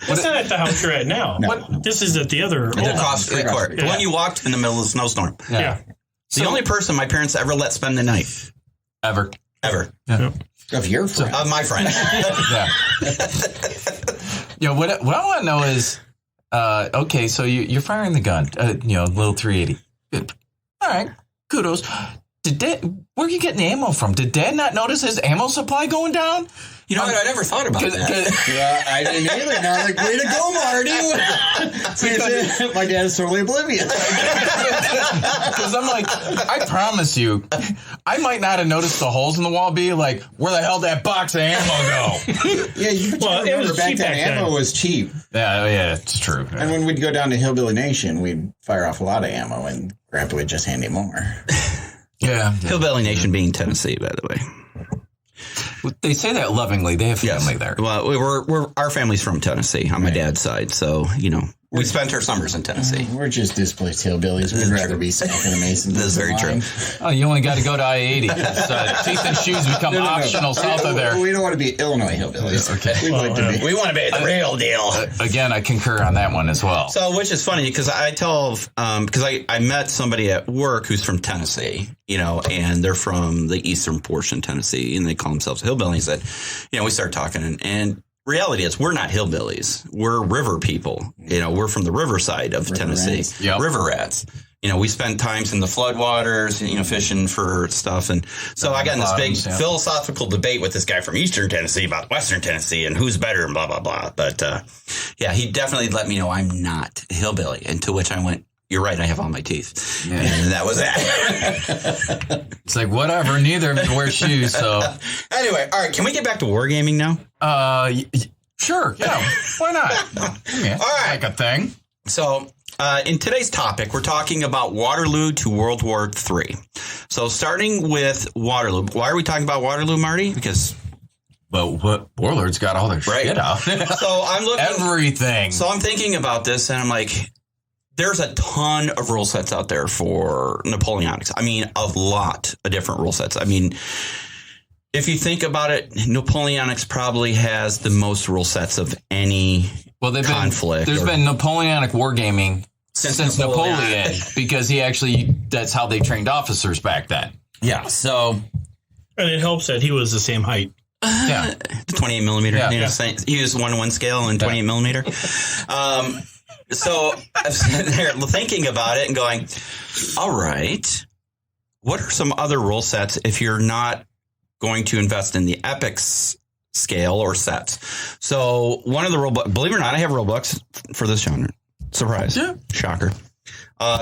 It's not at the house you're at now. No. What? This is at the other. The cross street court. The one you walked in the middle of the snowstorm. Yeah. The only person my parents ever let spend the night. Ever. Ever. Of your friend. My friend. Yeah. What I want to know is, okay, so you're firing the gun, little 380. Good. All right, kudos. Where are you getting the ammo from? Did Dad not notice his ammo supply going down? You know what? I never thought about that. Yeah, I didn't either. And I was like, way to go, Marty. My dad's totally oblivious. Because I'm like, I promise you, I might not have noticed the holes in the wall be like, where the hell did that box of ammo go? Yeah, you remember back then, ammo was cheap. Yeah, it's true. And when we'd go down to Hillbilly Nation, we'd fire off a lot of ammo, and Grandpa would just hand me more. Yeah. Hillbilly Nation being Tennessee, by the way. They say that lovingly. They have family there. Well, our family's from Tennessee on my dad's side, so we spent our summers in Tennessee. We're just displaced hillbillies. We'd rather be south of the Mason. This is very trtrue. Oh, you only got to go to I-80. Teeth and shoes become optional south of there. We don't want to be Illinois hillbillies. Okay. We want to be the real deal. Again, I concur on that one as well. So, which is funny because I tell, because I met somebody at work who's from Tennessee, and they're from the eastern portion of Tennessee, and they call themselves hillbillies. That, we start talking, and reality is we're not hillbillies. We're river people. We're from the riverside of Tennessee. Rats. Yep. River rats. We spent times in the floodwaters, fishing for stuff. And so I got in this big philosophical debate with this guy from Eastern Tennessee about Western Tennessee and who's better and blah, blah, blah. But he definitely let me know I'm not a hillbilly. And to which I went, you're right, I have all my teeth. Yeah. And that was that. It's like, whatever, neither of you wear shoes, so. Anyway, all right, can we get back to wargaming now? Sure, yeah, why not? Yeah, all right. Like a thing. So, in today's topic, we're talking about Waterloo to World War III. So, starting with Waterloo. Why are we talking about Waterloo, Marty? Because... But what Warlords got all their shit out. So, I'm looking... Everything. So, I'm thinking about this, and I'm like... There's a ton of rule sets out there for Napoleonics. I mean, a lot of different rule sets. I mean, if you think about it, Napoleonics probably has the most rule sets of any conflict. There's been Napoleonic wargaming since Napoleon because that's how they trained officers back then. Yeah. So. And it helps that he was the same height. Yeah. 28 millimeter. Yeah. He used 1-to-1 scale and 28 millimeter. So I'm sitting there thinking about it and going, all right, what are some other rule sets if you're not going to invest in the epics scale or sets? So one of the rule books, believe it or not, I have rule books for this genre. Surprise. Yeah. Shocker.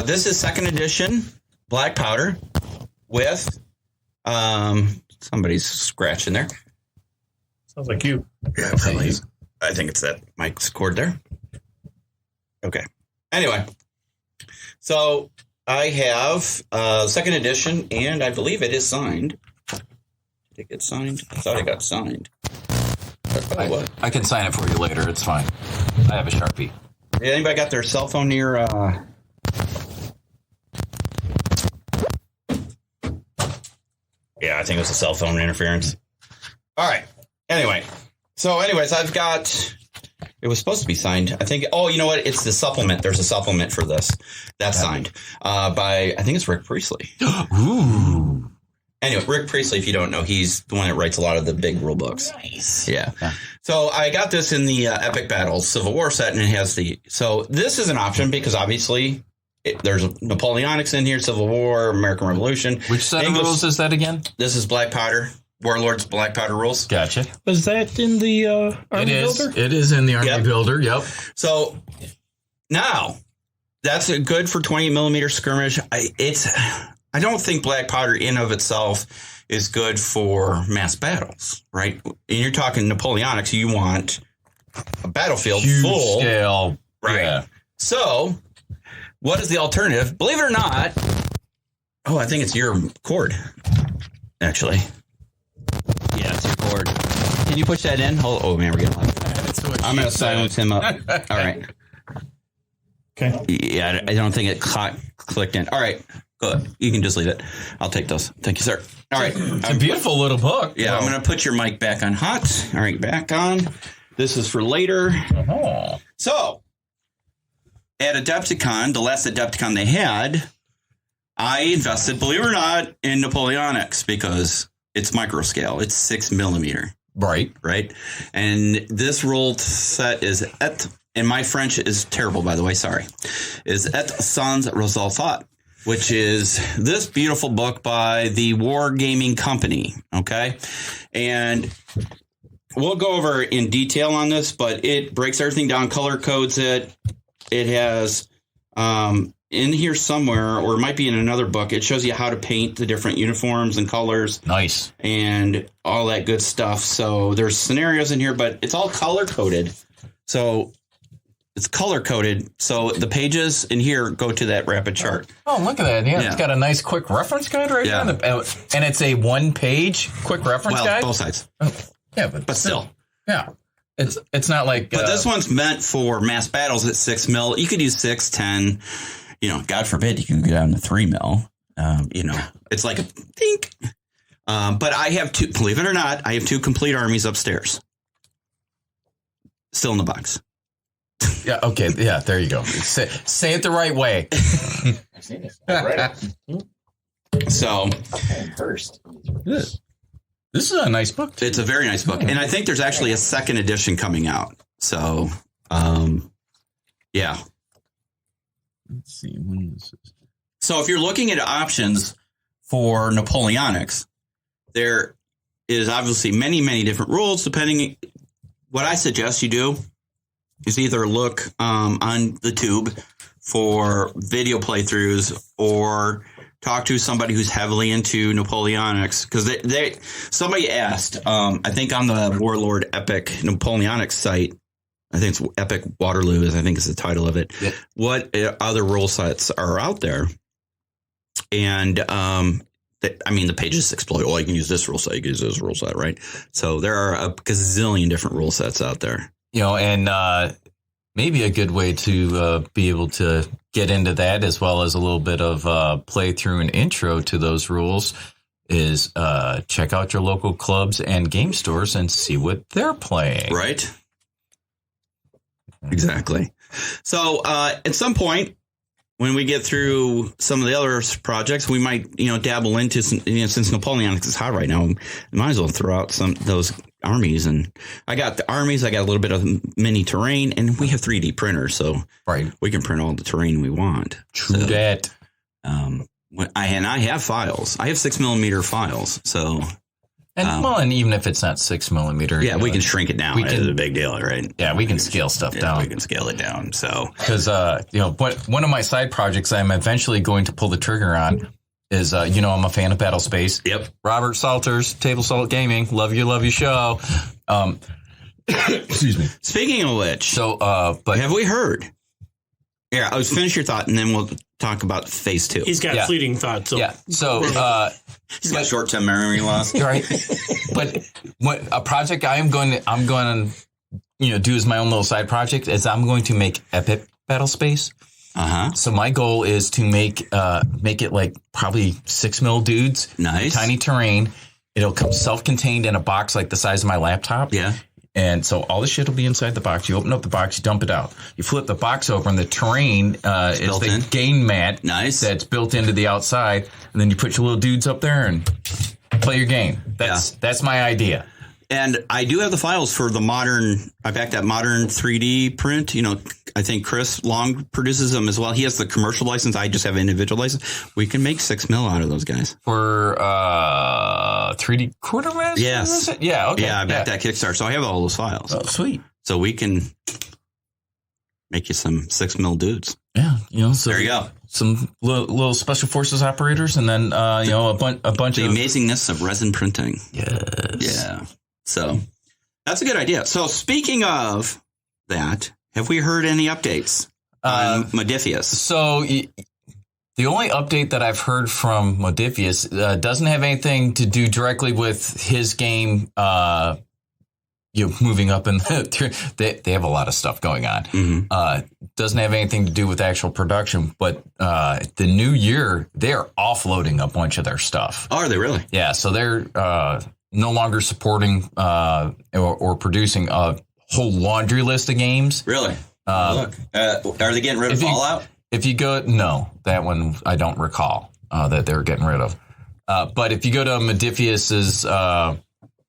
This is 2nd edition black powder with somebody's scratching there. Sounds like you. Yeah, probably. I think it's that mic's cord there. Okay. Anyway, so I have 2nd edition, and I believe it is signed. Did it get signed? I thought it got signed. I can sign it for you later. It's fine. I have a Sharpie. Anybody got their cell phone near? Yeah, I think it was a cell phone interference. All right. Anyway, I've got. It was supposed to be signed. I think. Oh, you know what? It's the supplement. There's a supplement for this. That's signed by. I think it's Rick Priestley. Ooh. Anyway, Rick Priestley, if you don't know, he's the one that writes a lot of the big rule books. Nice. Yeah. So I got this in the Epic Battles Civil War set, and it has the. So this is an option because obviously there's Napoleonics in here, Civil War, American Revolution. Which set of rules is that again? This is Black Powder. Warlords Black Powder rules. Gotcha. Was that in the Army Builder? It is in the Army Builder. Yep. So now that's good for 28 millimeter skirmish. I don't think black powder in of itself is good for mass battles, right? And you're talking Napoleonics. You want a battlefield Huge full scale, right? Yeah. So what is the alternative? Believe it or not. Oh, I think it's your cord, actually. Yeah, it's your cord. Can you push that in? Oh man, we're getting live. I'm going to silence him up. All right. Okay. Yeah, I don't think it clicked in. All right. Good. You can just leave it. I'll take those. Thank you, sir. All right. It's a beautiful little book. Yeah, I'm going to put your mic back on hot. All right, back on. This is for later. Uh-huh. So, at Adepticon, the last Adepticon they had, I invested, believe it or not, in Napoleonics because it's micro scale. It's 6 millimeter. Right. And this rule set is and my French is terrible, by the way, sorry, is Et Sans Resultat, which is this beautiful book by the War Gaming Company. Okay. And we'll go over in detail on this, but it breaks everything down, color codes it. It has in here somewhere, or it might be in another book, it shows you how to paint the different uniforms and colors. Nice. And all that good stuff. So there's scenarios in here, but it's all color coded. So it's color coded. So the pages in here go to that rapid chart. Oh, look at that. Yeah, it's got a nice quick reference guide right there. And it's a 1-page quick reference guide? Both sides. Oh, yeah, but still. Yeah. It's not like... But this one's meant for mass battles at 6 mil. You could use 6, 10. God forbid you can go down to 3 mil. It's like a think. But I have two, believe it or not, I have 2 complete armies upstairs. Still in the box. Yeah, okay. Yeah, there you go. Say it the right way. I've seen it. Right. So, first. This is a nice book, too. It's a very nice book. And I think there's actually a second edition coming out. So, yeah. Let's see. When is this? So if you're looking at options for Napoleonics, there is obviously many, many different rules. Depending, what I suggest you do is either look on the tube for video playthroughs or talk to somebody who's heavily into Napoleonics, because somebody asked, I think on the Warlord Epic Napoleonics site, I think it's Epic Waterloo is the title of it. Yep. What other rule sets are out there? And the pages explode. Oh, you can use this rule set. You can use this rule set, right? So there are a gazillion different rule sets out there. And maybe a good way to be able to get into that, as well as a little bit of playthrough and intro to those rules, is check out your local clubs and game stores and see what they're playing. Right. Exactly. So at some point, when we get through some of the other projects, we might, dabble into some, since Napoleonics is hot right now, we might as well throw out some of those armies. And I got the armies, I got a little bit of mini terrain, and we have 3D printers, so we can print all the terrain we want. True that. I have files. I have 6 millimeter files, so. And even if it's not 6 millimeter, we can shrink it down. It's a big deal, right? Yeah, we can scale stuff down. We can scale it down. So, because one of my side projects I'm eventually going to pull the trigger on is I'm a fan of Battle Space. Yep. Robert Salters, Table Salt Gaming, love your show. Excuse me. Speaking of which, but have we heard? Yeah, I was finish your thought, and then we'll talk about phase 2. He's got fleeting thoughts. So. Yeah. So he's got short-term memory loss. Right. But what a project I'm going to do as my own little side project is I'm going to make Epic Battle Space. So my goal is to make it like probably 6 mil dudes. Nice. Tiny terrain. It'll come self-contained in a box like the size of my laptop. Yeah. And so all the shit will be inside the box. You open up the box, you dump it out. You flip the box over, and the terrain is the game mat. Nice. That's built into the outside. And then you put your little dudes up there and play your game. That's my idea. And I do have the files for the modern. I backed that modern 3D print. I think Chris Long produces them as well. He has the commercial license. I just have individual license. We can make 6 mil out of those guys for 3D quartermaster. Yes. Yeah. Okay. Yeah. I backed that Kickstarter, so I have all those files. Oh, sweet. So we can make you some 6 mil dudes. Yeah. So there you go. Some little special forces operators, and then a bunch of the amazingness of resin printing. Yes. Yeah. So that's a good idea. So speaking of that, have we heard any updates on Modifius? So the only update that I've heard from Modifius doesn't have anything to do directly with his game. Moving up in they have a lot of stuff going on. Mm-hmm. Doesn't have anything to do with actual production, but the new year they're offloading a bunch of their stuff. Oh, are they really? Yeah. So they're no longer supporting or producing a whole laundry list of games. Really? Look, are they getting rid of Fallout? If you go, no, that one I don't recall. that they were getting rid of. But if you go to Modiphius's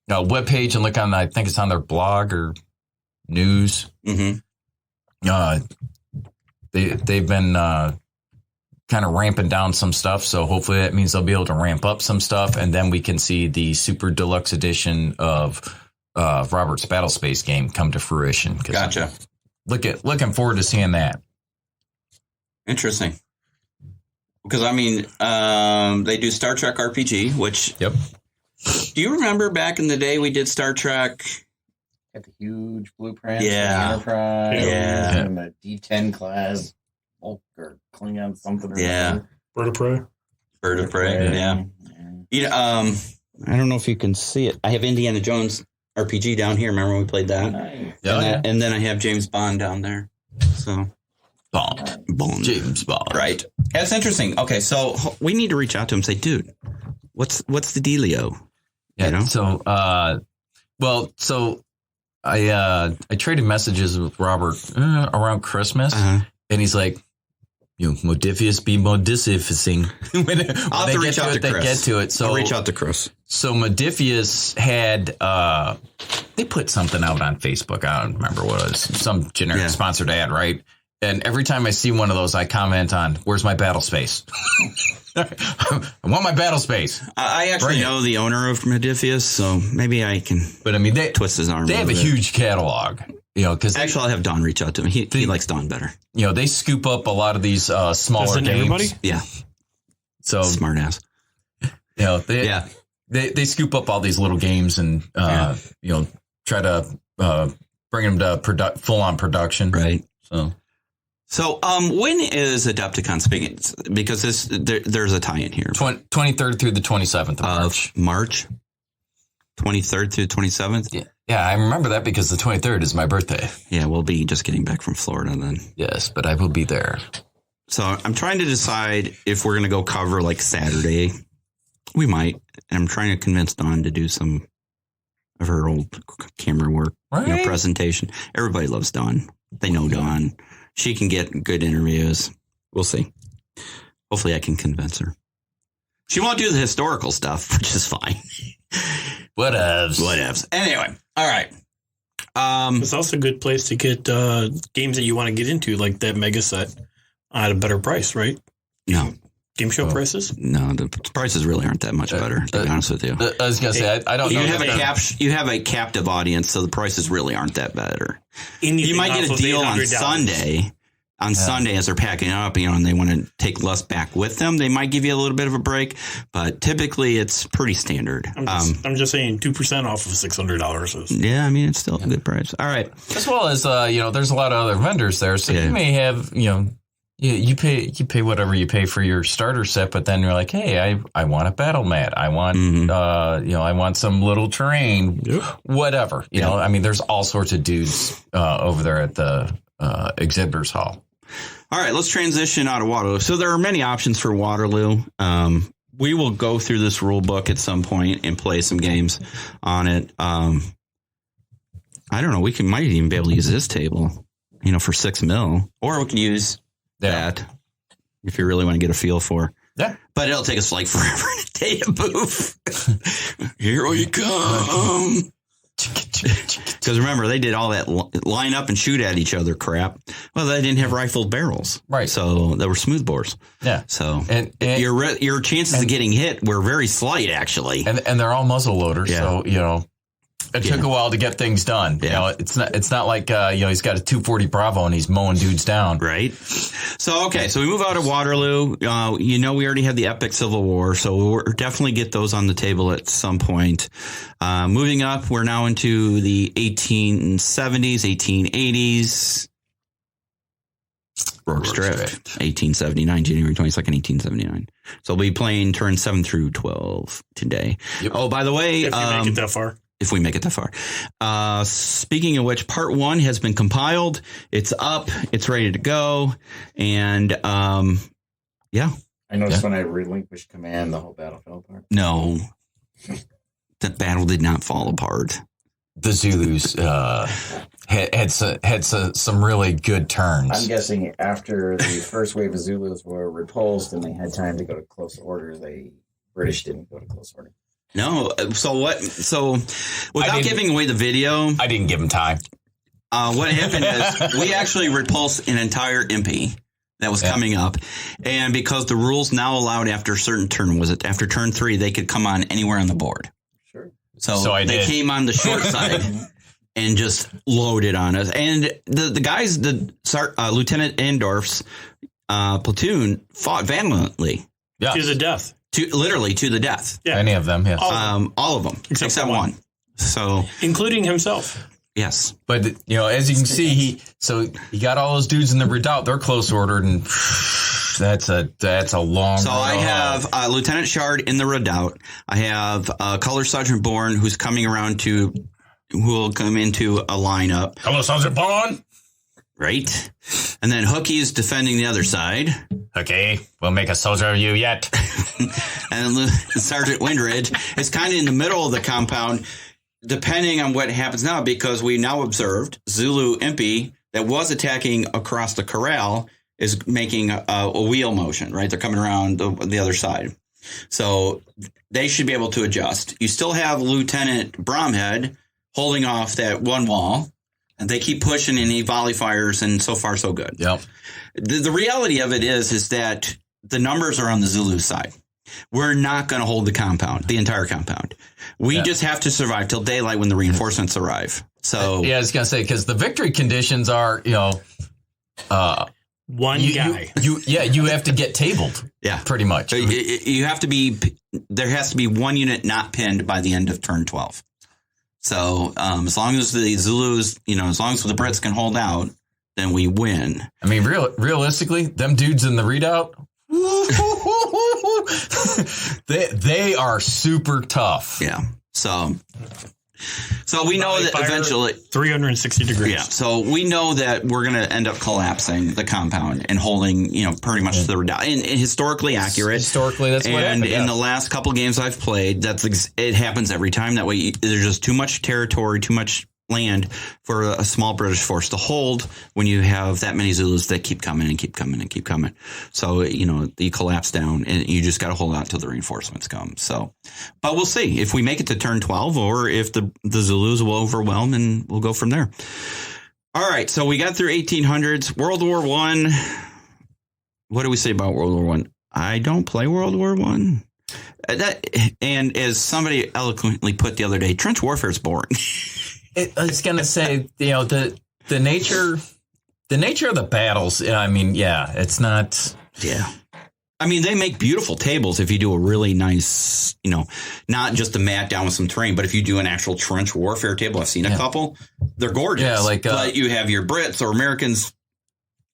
webpage and look on, I think it's on their blog or news. Mm-hmm. They've been kind of ramping down some stuff. So hopefully that means they'll be able to ramp up some stuff. And then we can see the super deluxe edition of Robert's Battlespace game come to fruition. Gotcha. Looking forward to seeing that. Interesting. Because, I mean, they do Star Trek RPG, which... Yep. Do you remember back in the day we did Star Trek? Got the huge blueprint. Yeah. The Enterprise. Yeah. And the D10 class. Hulk or Klingon something or Yeah. other. Bird of Prey. Bird of Prey, yeah. You know, I don't know if you can see it. I have Indiana Jones RPG down here. Remember when we played that? Nice. And then I have James Bond down there. So... Bond. James Bond. Right. That's interesting. Okay, so we need to reach out to him and say, dude, what's the dealio? Yeah. You know? So, I traded messages with Robert around Christmas, and he's like, Modiphius be modicificing. when I'll have to reach out to Chris. They get to it. So I'll reach out to Chris. So Modiphius had they put something out on Facebook. I don't remember what it was. Some generic sponsored ad, right? And every time I see one of those, I comment on, where's my battle space? I want my battle space. I actually know the owner of Modiphius, so maybe I can they twist his arm. They have a huge catalog. Because actually, I'll have Don reach out to him. He likes Don better. They scoop up a lot of these smaller games. Everybody? Yeah. So smart ass. They scoop up all these little games and try to bring them to full on production. Right. So when is Adepticon speaking? Because there's a tie-in here. 23rd through the 27th of March. 23rd through 27th? Yeah, I remember that because the 23rd is my birthday. Yeah, we'll be just getting back from Florida then. Yes, but I will be there. So I'm trying to decide if we're going to go cover like Saturday. We might. And I'm trying to convince Dawn to do some of her old camera work presentation. Everybody loves Dawn. They know Dawn. She can get good interviews. We'll see. Hopefully I can convince her. She won't do the historical stuff, which is fine. Whatevs. Anyway, all right. It's also a good place to get games that you want to get into, like that mega set, at a better price, right? No. Game show prices? No, the prices really aren't that much better, to be honest with you. I was going to say, I don't know. You have a captive audience, so the prices really aren't that better. Anything you might get a deal on Sunday. Sunday, as they're packing up, and they want to take less back with them, they might give you a little bit of a break, but typically it's pretty standard. I'm just saying 2% off of $600. Yeah, I mean, it's still a good price. All right. As well as, there's a lot of other vendors there, so you may have, you pay whatever you pay for your starter set, but then you're like, hey, I want a battle mat. I want, I want some little terrain, whatever. You know, I mean, there's all sorts of dudes over there at the exhibitors hall. All right, let's transition out of Waterloo. So there are many options for Waterloo. We will go through this rule book at some point and play some games on it. I don't know. We might even be able to use this table, for $6 million, or we can use that if you really want to get a feel for. Yeah, but it'll take us like forever and a day to move. Here we come. Because remember, they did all that line up and shoot at each other crap. Well, they didn't have rifled barrels, right? So they were smoothbores. Yeah. So and your chances of getting hit were very slight, actually. And they're all muzzle loaders, so it took a while to get things done. Yeah. It's not like he's got a 240 Bravo and he's mowing dudes down, right? So so we move out of Waterloo. We already had the epic Civil War, so we'll definitely get those on the table at some point. Moving up, we're now into the 1870s, 1880s. Rourke's Drift, 1879, January 22nd, 1879. So we'll be playing turns 7 through 12 today. Yep. Oh, by the way, if you make it that far. If we make it that far. Speaking of which, part 1 has been compiled. It's up. It's ready to go. And I noticed when I relinquished command, the whole battle fell apart. No, the battle did not fall apart. the Zulus had some really good turns. I'm guessing after the first wave of Zulus were repulsed and they had time to go to close order, the British didn't go to close order. No. So what? So without giving away the video, I didn't give them time. What happened is we actually repulsed an entire impy that was coming up. And because the rules now allowed after a certain turn, was it after turn 3, they could come on anywhere on the board. Sure. So they came on the short side and just loaded on us. And the guys, Lieutenant Andorf's platoon fought valiantly. Yeah. To the death. Literally to the death. Yeah. Any of them, yes. All of them. Except one. So, including himself. Yes. But, as you can see, he got all those dudes in the redoubt. They're close ordered, and that's a long. So I have Lieutenant Shard in the redoubt. I have Color Sergeant Bourne, who's coming around who will come into a lineup. Hello, Sergeant Bourne. Right. And then Hookie's defending the other side. Okay, we'll make a soldier of you yet. And Sergeant Windridge is kind of in the middle of the compound, depending on what happens now, because we now observed Zulu Impy that was attacking across the corral is making a wheel motion, right? They're coming around the other side. So they should be able to adjust. You still have Lieutenant Bromhead holding off that one wall, and they keep pushing and he volley fires, and so far so good. Yep. The reality of it is that the numbers are on the Zulu side. We're not going to hold the entire compound. We just have to survive till daylight when the reinforcements arrive. So I was going to say, because the victory conditions are, one guy. You have to get tabled. Yeah, pretty much. You have to be. There has to be one unit not pinned by the end of turn 12. So as long as the Zulus, as long as the Brits can hold out, then we win. I mean, realistically, them dudes in the redoubt, they are super tough. Yeah. So we know that eventually 360 degrees. Yeah. So we know that we're going to end up collapsing the compound and holding, pretty much the redoubt. And historically accurate. Historically, that's what happened. And in the last couple games I've played, it happens every time. That way, there's just too much territory, too much land for a small British force to hold when you have that many Zulus that keep coming and keep coming and keep coming. So, you collapse down and you just got to hold out till the reinforcements come. So, but we'll see if we make it to turn 12 or if the Zulus will overwhelm, and we'll go from there. All right. So we got through 1800s, World War I. What do we say about World War I? I don't play World War I. And as somebody eloquently put the other day, trench warfare is boring. I was going to say, the nature of the battles. I mean, it's not. Yeah. I mean, they make beautiful tables if you do a really nice, not just a mat down with some terrain, but if you do an actual trench warfare table. I've seen a couple. They're gorgeous. Yeah, but you have your Brits or Americans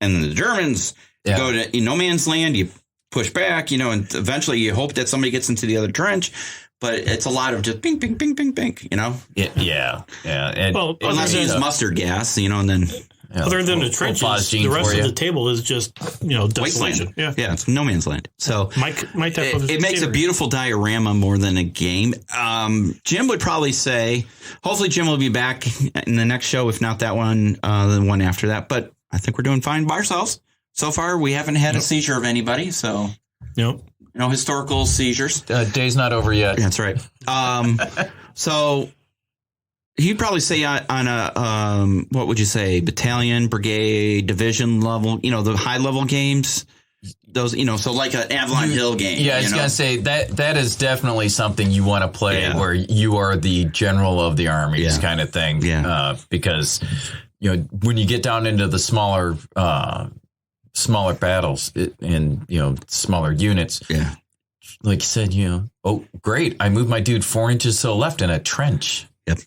and the Germans go to no man's land. You push back, and eventually you hope that somebody gets into the other trench. But it's a lot of just ping, ping, ping, ping, ping, Yeah. Unless you use mustard gas, and then. Yeah, other than the trenches, the rest of the table is just, desolation. Yeah, it's no man's land. So my type of it makes a beautiful diorama more than a game. Jim would probably say, hopefully Jim will be back in the next show, if not that one, the one after that. But I think we're doing fine by ourselves. So far, we haven't had a seizure of anybody, so. Nope. No historical seizures. Day's not over yet. That's right. So he'd probably say on a, what would you say, battalion, brigade, division level, the high level games, those, so like an Avalon Hill game. Yeah, I was going to say that is definitely something you want to play where you are the general of the armies kind of thing. Yeah. Because, when you get down into the smaller battles and smaller units. Yeah. Like you said, oh, great. I moved my dude 4 inches to the left in a trench. Yep.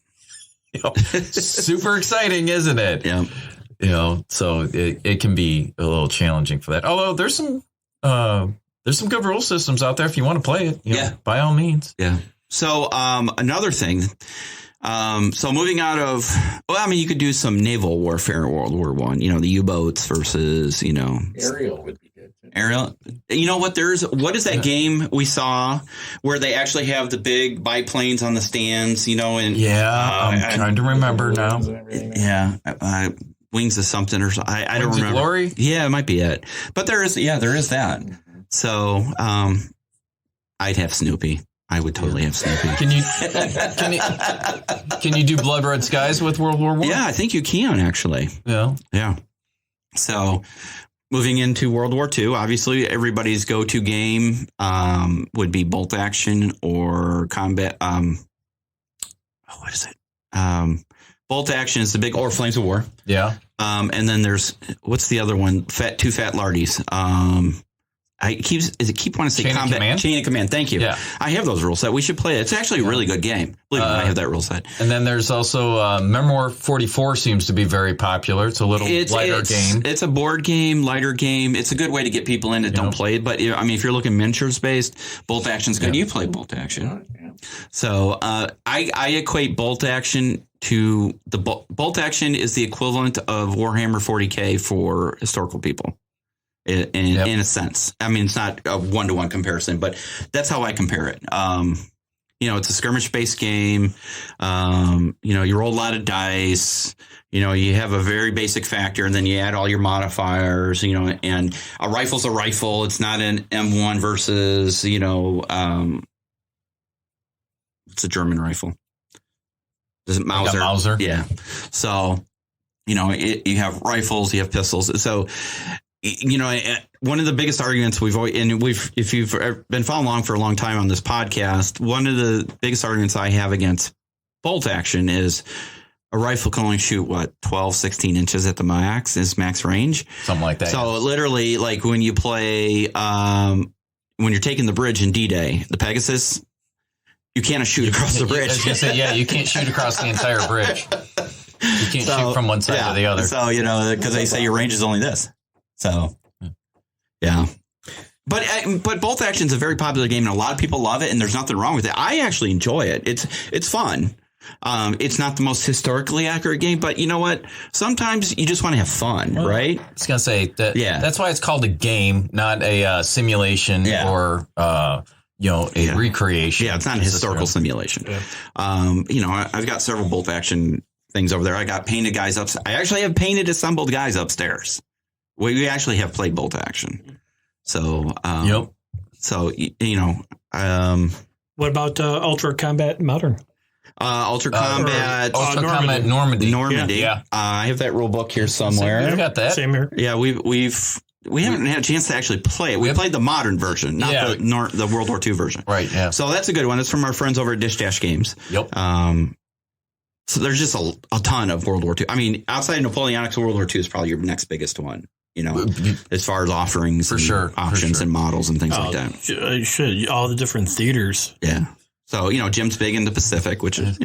Super exciting, isn't it? Yeah. So it can be a little challenging for that. Although there's some good rule systems out there if you want to play it. By all means. Yeah. So another thing. So moving out of, you could do some naval warfare in World War I, the U-boats versus, Aerial would be good. Ariel, you know what? What is that game we saw where they actually have the big biplanes on the stands? You know, and I'm trying to remember now. Yeah, Wings of something or something. I don't remember. Glory? Yeah, it might be it. But there is that. So I'd have Snoopy. I would totally have Snoopy. Can you do Blood Red Skies with World War I? Yeah, I think you can actually. Yeah. So moving into World War II, obviously everybody's go-to game would be bolt action or combat. What is it? Bolt action is the big, or Flames of War. Yeah. And then there's, what's the other one? Two Fat Lardies. I keep wanting to say Chain of Command? Chain of Command. Thank you. Yeah. I have those rule set. We should play it. It's actually a really good game. Believe me, I have that rule set. And then there's also Memoir 44 seems to be very popular. It's a little lighter game. It's a board game, lighter game. It's a good way to get people in that don't play it. But I mean, if you're looking miniatures based, bolt action's good. You play bolt action. So I equate bolt action to bolt action is the equivalent of Warhammer 40K for historical people. In a sense. I mean, it's not a one-to-one comparison, but that's how I compare it. It's a skirmish-based game. You roll a lot of dice. You have a very basic factor, and then you add all your modifiers, and a rifle's a rifle. It's not an M1 versus, it's a German rifle. Is it Mauser? Like Mauser? Yeah. So, you have rifles, you have pistols. So, one of the biggest arguments if you've been following along for a long time on this podcast, one of the biggest arguments I have against bolt action is a rifle can only shoot 12, 16 inches at the max range. Something like that. So literally, like when you play, when you're taking the bridge in D-Day, the Pegasus, you can't shoot across the bridge. I was going to say, you can't shoot across the entire bridge. You can't shoot from one side to the other. So, because they say your range is only this. So, yeah. But bolt action is a very popular game, and a lot of people love it, and there's nothing wrong with it. I actually enjoy it. It's fun. It's not the most historically accurate game, but you know what? Sometimes you just want to have fun, right? I was going to say that. Yeah. That's why it's called a game, not a simulation or a recreation. Yeah, it's not a historical simulation. Yeah. I've got several bolt action things over there. I got painted guys up. I actually have painted assembled guys upstairs. We actually have played bolt action. So, So, what about Ultra Combat Modern? Ultra Combat Normandy. Normandy. Yeah. I have that rule book here somewhere. You got that. Same here. Yeah, we haven't had a chance to actually play it. We played the modern version, not the World War II version. Right. Yeah. So that's a good one. It's from our friends over at Dish Dash Games. Yep. So there's just a ton of World War II. I mean, outside of Napoleonics, World War II is probably your next biggest one. As far as offerings, options, and models and things like that. All the different theaters. Yeah. So Jim's big in the Pacific, which is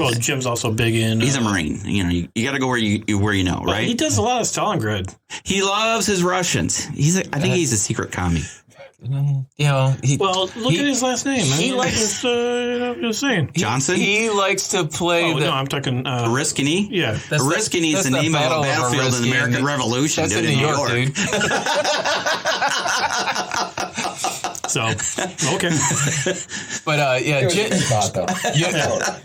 Well, Jim's also big in. He's a Marine. You got to go where you know, right? He does a lot of Stalingrad. He loves his Russians. I think he's a secret commie. Look at his last name. He likes. Just saying. Johnson. He likes to play. No, I'm talking. Oriskany. Yeah, Oriskany is the name of a battlefield in the American Revolution. That's in New York, dude. So okay, but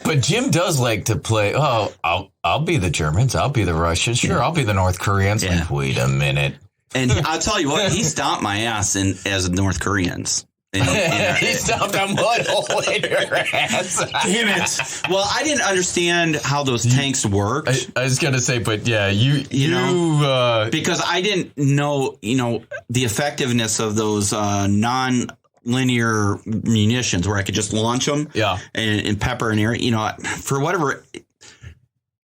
but Jim does like to play. Oh, I'll be the Germans. I'll be the Russians. Sure, I'll be the North Koreans. Yeah. Like, wait a minute. And I'll tell you what, he stomped my ass as North Koreans. He stomped a mud hole in your ass. Damn it. Well, I didn't understand how those tanks worked. I was going to say, but yeah, because I didn't know, the effectiveness of those non-linear munitions where I could just launch them and pepper an area, for whatever.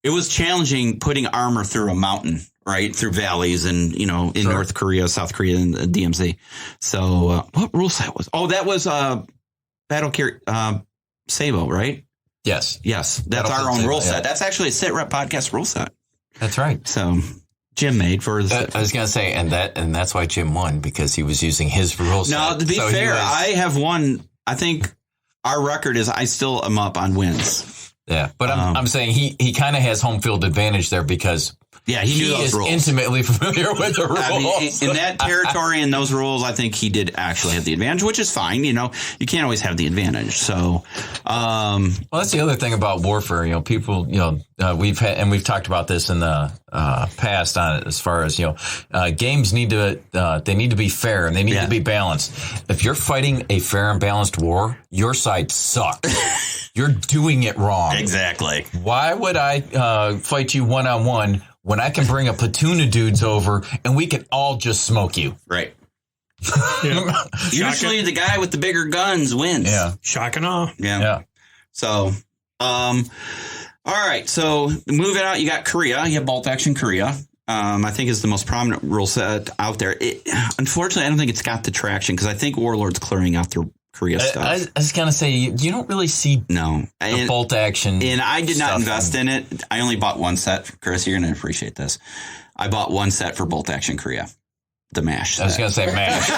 It was challenging putting armor through a mountain. Right, through valleys and, in North Korea, South Korea, and the DMZ. So what rule set was? Oh, that was Battle Carrier Sabo, right? Yes. That's our own rule set. That's actually a Sit Rep podcast rule set. That's right. So Jim made for the. I was going to say, and that's why Jim won, because he was using his rule set. Now, to be fair, I have won. I think our record is I still am up on wins. Yeah, but I'm saying he kind of has home field advantage there because Yeah, he knew those is rules. intimately familiar with the rules. I mean, in that territory and those rules, I think he did actually have the advantage, which is fine. You can't always have the advantage. So, well, that's the other thing about warfare. People, we've talked about this in the past on it, as far as games need to be fair and they need to be balanced. If you're fighting a fair and balanced war, your side sucks. You're doing it wrong. Exactly. Why would I fight you one-on-one when I can bring a platoon of dudes over and we can all just smoke you? Right. Yeah. Usually the guy with the bigger guns wins. Yeah. Shock and awe. Yeah. So, all right. So moving out, you got Korea. You have bolt action Korea. I think is the most prominent rule set out there. Unfortunately, I don't think it's got the traction because I think Warlord's clearing out their Korea stuff. I was going to say, you don't really see the bolt action. And I did not invest in it. I only bought one set. Chris, you're going to appreciate this. I bought one set for bolt action Korea. The MASH set. I was going to say MASH.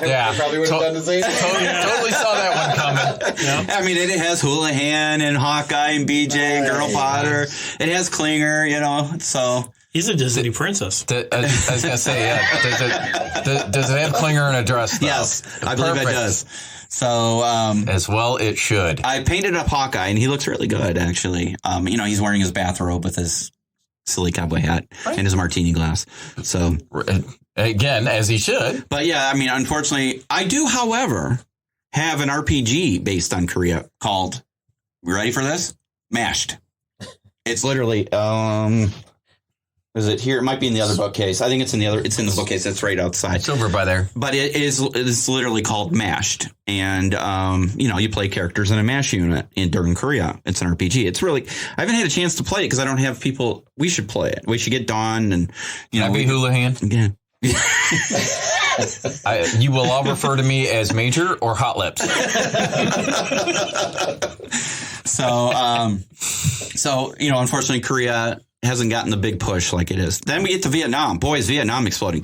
Yeah. I probably would have done the same thing. Totally saw that one coming. Yeah. I mean, it has Houlihan and Hawkeye and BJ, Girl Potter. It has Klinger, so. He's a Disney princess. I was going to say, does it have Klinger in a dress, though? Yes, I believe it does. So, as well, it should. I painted up Hawkeye, and he looks really good, actually. He's wearing his bathrobe with his silly cowboy hat and his martini glass. So, again, as he should. But yeah, I mean, unfortunately, I do, however, have an RPG based on Korea called, you ready for this? Mashed. It's literally, is it here? It might be in the other bookcase. I think it's in the bookcase that's right outside. It's over by there. But it's literally called Mashed. And, you play characters in a MASH unit during Korea. It's an RPG. It's really, I haven't had a chance to play it because I don't have people. We should play it. We should get Dawn and, Can I be Houlihan? Yeah. You will all refer to me as Major or Hot Lips. So, unfortunately, Korea hasn't gotten the big push like it is. Then we get to Vietnam. Boy, is Vietnam exploding.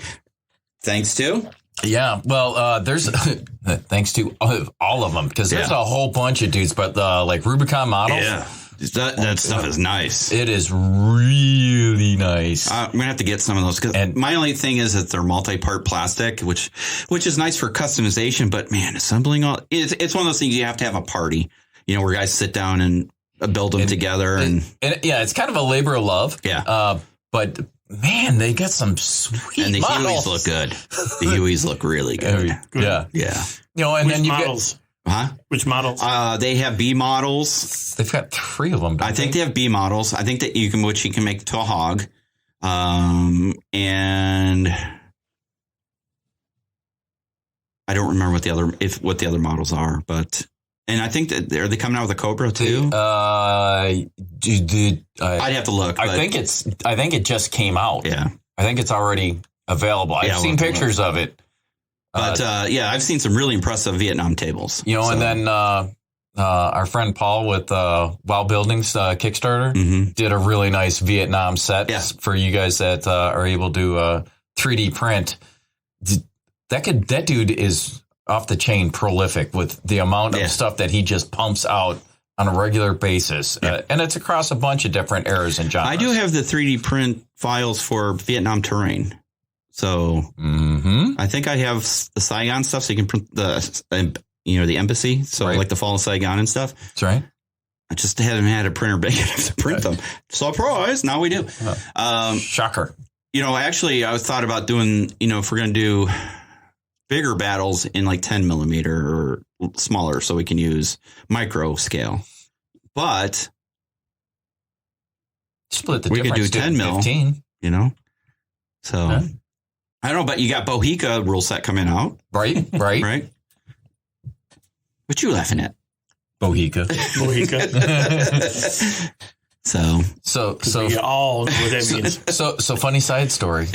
Thanks to? Yeah, well, there's thanks to all of them because there's a whole bunch of dudes, but like Rubicon models. Yeah, that stuff is nice. It is really nice. I'm gonna have to get some of those because my only thing is that they're multi-part plastic, which is nice for customization. But man, assembling it's one of those things you have to have a party, where guys sit down and build them together. And it's kind of a labor of love. Yeah. But man, they got some sweet and the models. Hueys look good. The Hueys look really good. Yeah. Yeah. And Which then you models? Which models? They have B models. They've got 3 of them. I think they have B models. I think that you can make to a hog. And I don't remember what the other models are, but. And I think that are they coming out with a Cobra too? I'd have to look. I think it just came out. Yeah, I think it's already available. I've seen pictures of it. But I've seen some really impressive Vietnam tables. And then our friend Paul with WoW Buildings Kickstarter did a really nice Vietnam set for you guys that are able to 3D print. That dude is off the chain prolific with the amount of stuff that he just pumps out on a regular basis. And it's across a bunch of different eras and genres. I do have the 3D print files for Vietnam terrain. So I think I have the Saigon stuff so you can print the embassy. So like the fall of Saigon and stuff. That's right. I just haven't had a printer big enough to print them. Surprise. Now we do. Shocker. Actually, I thought about doing, if we're going to do bigger battles in like 10 millimeter or smaller so we can use micro scale. But split the we could do 10 mil, 15. So I don't know, but you got Bohica rule set coming out. Right. Right. What you laughing at? Bohica. So we all know what that means. So funny side story.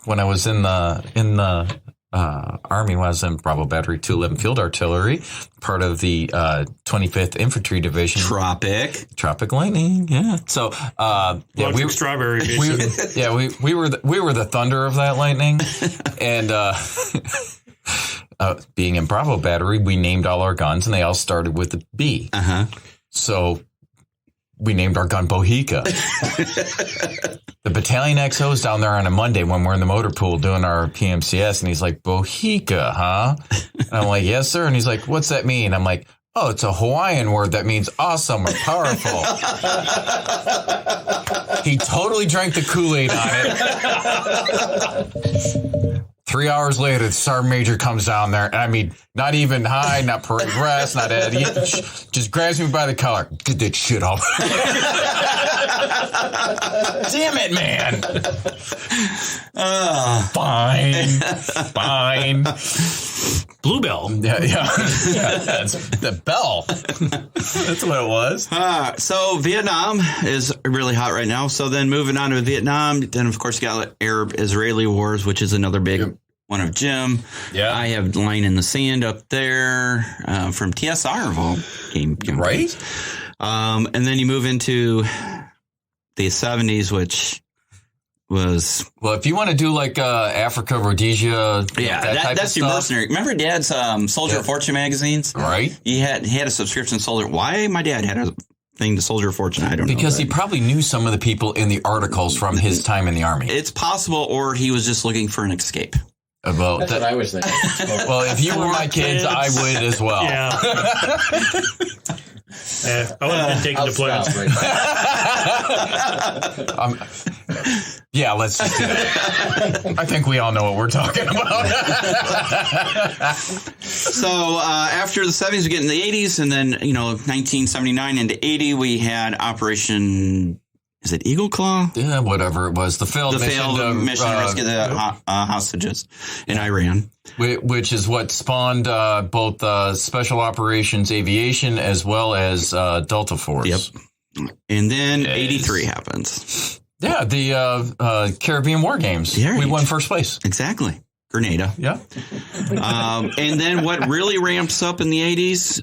When I was in the Army, when I was in Bravo Battery 211 Field Artillery, part of the 25th Infantry Division. Tropic Lightning, yeah. So, we were strawberry. We were the thunder of that lightning, and being in Bravo Battery, we named all our guns, and they all started with the B. Uh-huh. So we named our gun Bohica. The battalion XO is down there on a Monday when we're in the motor pool doing our PMCS, and he's like, Bohica, huh? And I'm like, yes, sir. And he's like, what's that mean? I'm like, oh, it's a Hawaiian word that means awesome or powerful. He totally drank the Kool-Aid on it. 3 hours later, the sergeant major comes down there. And I mean, not even hi, not parade rest, not Eddie. Just grabs me by the collar. Get that shit off. Damn it, man. Fine. Bluebell. Yeah, that's the bell. That's what it was. So Vietnam is really hot right now. So then moving on to Vietnam, then of course you got Arab-Israeli wars, which is another big one of Jim. Yeah. I have Line in the Sand up there from TSR of all game Right. And then you move into the 70s, which was... Well, if you want to do like Africa, Rhodesia, that's your mercenary. Remember Dad's Soldier of Fortune magazines? Right. He had a subscription to Soldier. Why my dad had a thing to Soldier of Fortune, I don't know. Because he probably knew some of the people in the articles from his time in the Army. It's possible, or he was just looking for an escape. That's what I was thinking. Well, if you were my kids, I would as well. Yeah. I would have been taking the plans. Yeah, let's just do that. I think we all know what we're talking about. So after the 70s, we get in the 80s, and then 1979 into 80, we had Operation. Is it Eagle Claw? Yeah, whatever it was. The failed mission to rescue the hostages in Iran. Which is what spawned both Special Operations Aviation as well as Delta Force. Yep. And then 83 happens. Yeah, the Caribbean War Games. Yeah, we won first place. Exactly. Grenada. Yeah. And then what really ramps up in the 80s,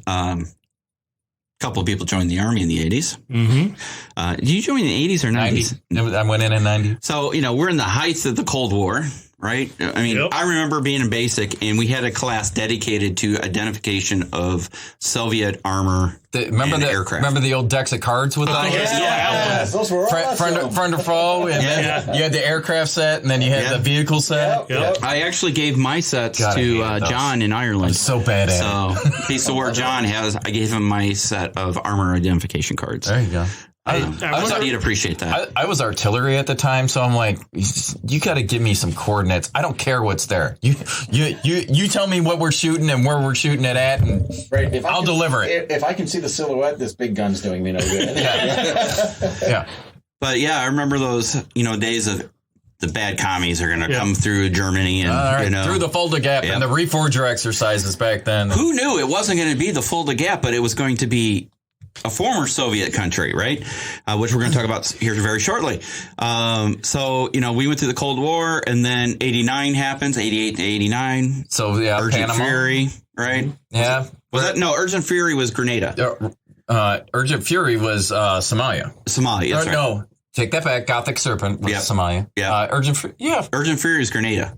couple of people joined the Army in the 80s. Mm-hmm. Did you join in the 80s or 90s? 90. I went in 90. So, we're in the heights of the Cold War, right? I mean, I remember being in basic, and we had a class dedicated to identification of Soviet armor Remember the old decks of cards with those? Yeah. Those were awesome. Friend or foe, and then you had the aircraft set, and then you had the vehicle set. Yep. I actually gave my sets to John in Ireland. I'm so bad at it. So, piece of work John has, I gave him my set of armor identification cards. There you go. I thought you'd appreciate that. I was artillery at the time, so I'm like, you got to give me some coordinates. I don't care what's there. You tell me what we're shooting and where we're shooting it at, and I'll deliver it. If I can see the silhouette, this big gun's doing me no good. Yeah. But I remember those days of the bad commies are going to come through Germany and through the Fulda Gap and the reforger exercises back then. Who knew it wasn't going to be the Fulda Gap, but it was going to be a former Soviet country, right? Which we're going to talk about here very shortly. So, we went through the Cold War, and then 89 happens, 88 to 89. So, yeah, Urgent Panama. Fury, right? Yeah. Urgent Fury was Grenada. Urgent Fury was Somalia. Somalia, that's right. No, take that back. Gothic Serpent was Somalia. Yeah. Urgent Fury is Grenada.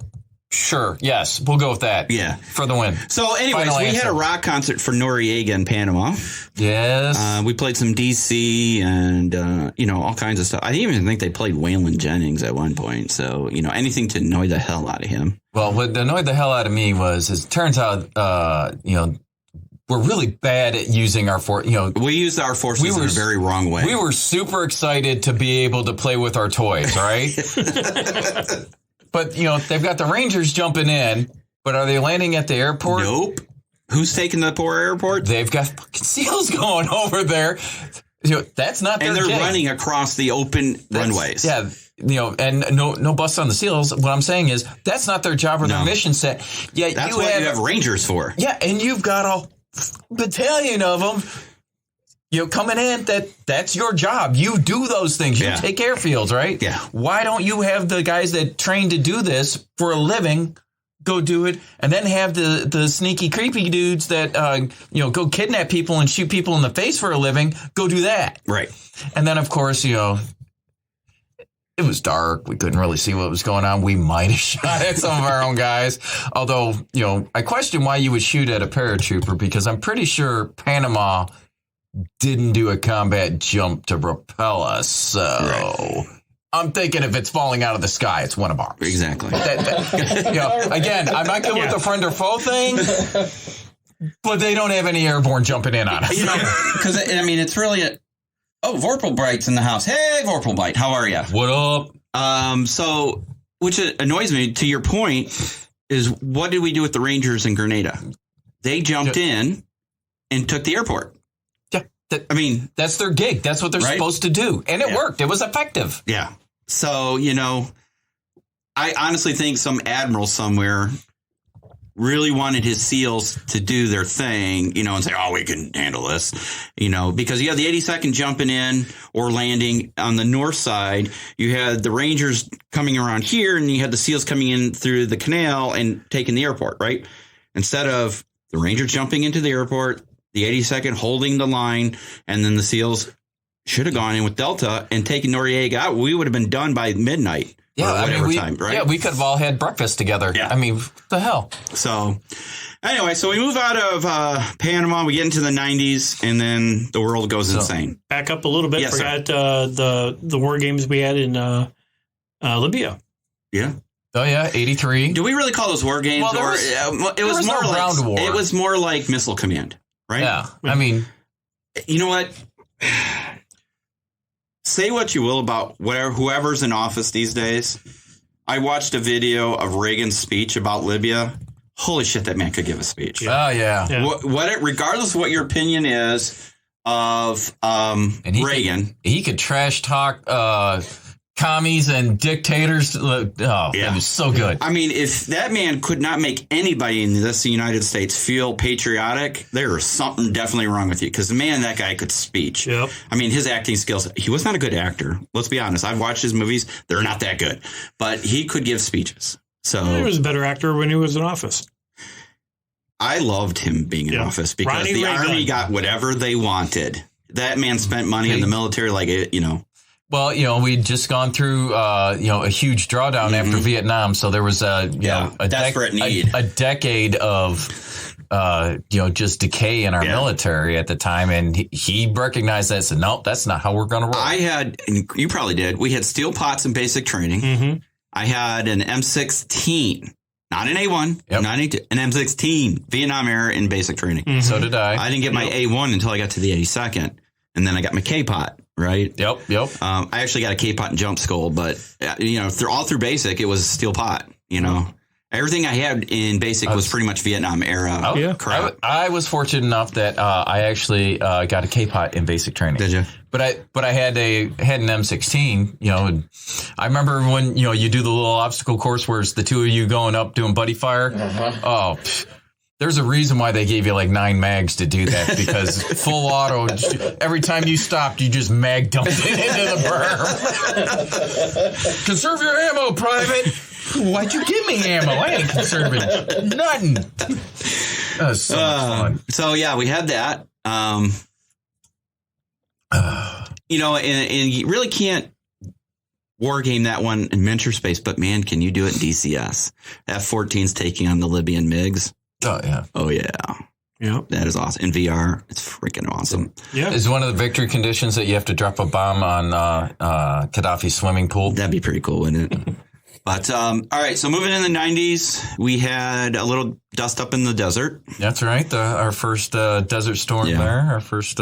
Sure. Yes. We'll go with that. Yeah. For the win. So anyways, we had a rock concert for Noriega in Panama. Yes. We played some DC and, all kinds of stuff. I didn't even think they played Waylon Jennings at one point. So, anything to annoy the hell out of him. Well, what annoyed the hell out of me was, it turns out, we're really bad at using our force. We used our forces in a very wrong way. We were super excited to be able to play with our toys, right? But, they've got the Rangers jumping in, but are they landing at the airport? Nope. Who's taking the poor airport? They've got fucking SEALs going over there. That's not their And they're gig. running across the open runways. Yeah. And no bust on the SEALs. What I'm saying is that's not their job or their mission set. Yeah, that's what you have Rangers for. Yeah, and you've got a battalion of them. Coming in, that's your job. You do those things. You take airfields, right? Yeah. Why don't you have the guys that train to do this for a living go do it, and then have the sneaky, creepy dudes that go kidnap people and shoot people in the face for a living go do that? Right. And then, of course, it was dark. We couldn't really see what was going on. We might have shot at some of our own guys. Although, I question why you would shoot at a paratrooper, because I'm pretty sure Panama didn't do a combat jump to propel us. So I'm thinking if it's falling out of the sky, it's one of ours. Exactly. Again, I'm not good with the friend or foe thing, but they don't have any airborne jumping in on us. Because, I mean, it's really Vorpalbright's in the house. Hey, Vorpalbright, how are you? What up? So, which annoys me, to your point, is what did we do with the Rangers in Grenada? They jumped in and took the airport. Yeah. I mean, that's their gig. That's what they're supposed to do. And it worked. It was effective. Yeah. So, I honestly think some admiral somewhere really wanted his SEALs to do their thing, and say, we can handle this, because you have the 82nd jumping in or landing on the north side. You had the Rangers coming around here, and you had the SEALs coming in through the canal and taking the airport, right? Instead of the Rangers jumping into the airport, the 82nd holding the line, and then the SEALs should have gone in with Delta and taken Noriega out. We would have been done by midnight. Yeah, time, right? Yeah, we could have all had breakfast together. Yeah. I mean, what the hell? So, anyway, we move out of Panama, we get into the 90s, and then the world goes insane. Back up a little bit. Yes, forgot the war games we had in Libya. Yeah. Oh yeah, 83. Do we really call those war games? Well, it was more no like ground war. It was more like Missile Command, right? Yeah. I mean, you know what? Say what you will about whoever's in office these days. I watched a video of Reagan's speech about Libya. Holy shit, that man could give a speech. Oh yeah. Regardless of what your opinion is of Reagan, he could trash talk commies and dictators. It was so good. I mean, if that man could not make anybody in the United States feel patriotic, there is something definitely wrong with you. Because, man, that guy could speech. Yep. I mean, his acting skills, he was not a good actor. Let's be honest. I've watched his movies. They're not that good. But he could give speeches. So he was a better actor when he was in office. I loved him being in office because Ronnie the Reagan. Army got whatever they wanted. That man spent money in the military like it, Well, we'd just gone through, a huge drawdown after Vietnam. So there was a desperate need. A decade of, just decay in our military at the time. And he recognized that and said, no, that's not how we're going to roll. I had, and you probably did, we had steel pots in basic training. Mm-hmm. I had an M16, not an A1, not an A2, an M16 Vietnam era in basic training. Mm-hmm. So did I. I didn't get my A1 until I got to the 82nd. And then I got my K-pot. Right. Yep. I actually got a K-pot and jump skull, but all through basic, it was steel pot. Everything I had in basic was pretty much Vietnam era. Crap. I was fortunate enough that I actually got a K-pot in basic training. Did you? But I had an M16. I remember when you do the little obstacle course where it's the two of you going up doing buddy fire. Oh. There's a reason why they gave you like 9 mags to do that, because full auto, every time you stopped, you just mag dumped it into the berm. Conserve your ammo, Private. Why'd you give me ammo? I ain't conserving nothing. That was so much fun. So, yeah, we had that. And you really can't war game that one in miniature space, but man, can you do it in DCS? F-14's taking on the Libyan MiGs. Oh, yeah. Oh, yeah. Yep. That is awesome. In VR, it's freaking awesome. Yeah. Is one of the victory conditions that you have to drop a bomb on Gaddafi's swimming pool? That'd be pretty cool, wouldn't it? But, all right, so moving in the 90s, we had a little dust up in the desert. That's right. Our first desert storm there, our first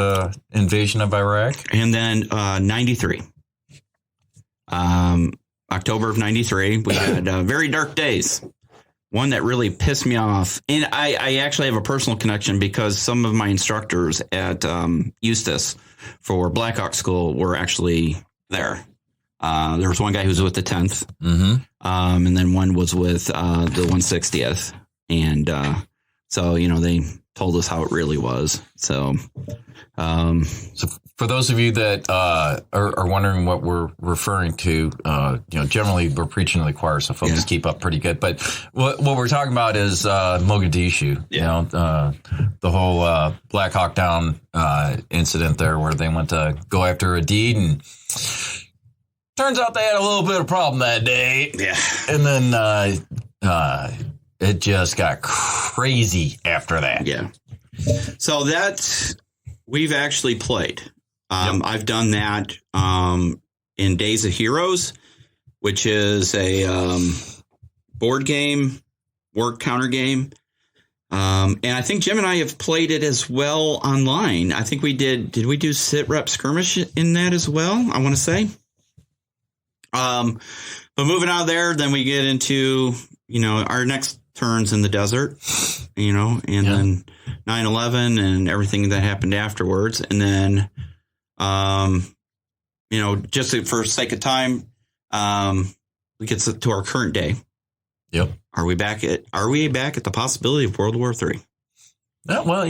invasion of Iraq. And then 93. October of 93, we had very dark days. One that really pissed me off. And I actually have a personal connection because some of my instructors at Eustis for Blackhawk School were actually there. There was one guy who was with the 10th. Mm-hmm. And then one was with the 160th. And so, they told us how it really was. So for those of you that are wondering what we're referring to, generally we're preaching to the choir, so folks keep up pretty good. But what we're talking about is Mogadishu. Yeah. The whole Black Hawk Down incident there, where they went to go after a deed, and turns out they had a little bit of problem that day. Yeah, and then it just got crazy after that. Yeah. So that's we've actually played. I've done that in Days of Heroes, which is a board game, work counter game. And I think Jim and I have played it as well online. I think we did. Did we do sit rep skirmish in that as well? I want to say. But moving out of there, then we get into, our next turns in the desert, and then 9/11 and everything that happened afterwards. And then, just for sake of time, we get to our current day. Yep. Are we back at the possibility of World War III? Well,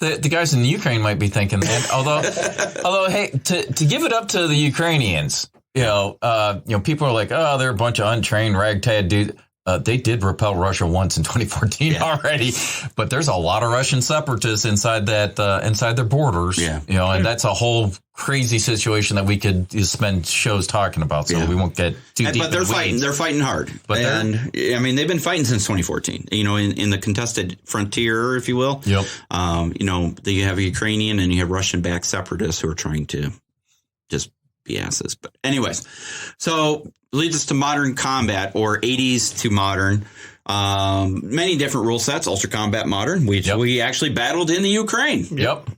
the guys in the Ukraine might be thinking that. Although, hey, to give it up to the Ukrainians, people are like, oh, they're a bunch of untrained ragtag dudes. They did repel Russia once in 2014 already, but there's a lot of Russian separatists inside their borders. Yeah. And that's a whole crazy situation that we could spend shows talking about. So we won't get too deep. But they're fighting. They're fighting hard. They've been fighting since 2014. In the contested frontier, if you will. Yep. You have Ukrainian and you have Russian-backed separatists who are trying to just be asses. But anyways, so leads us to modern combat, or 80s to modern. Many different rule sets. Ultra Combat Modern. We actually battled in the Ukraine. Yep.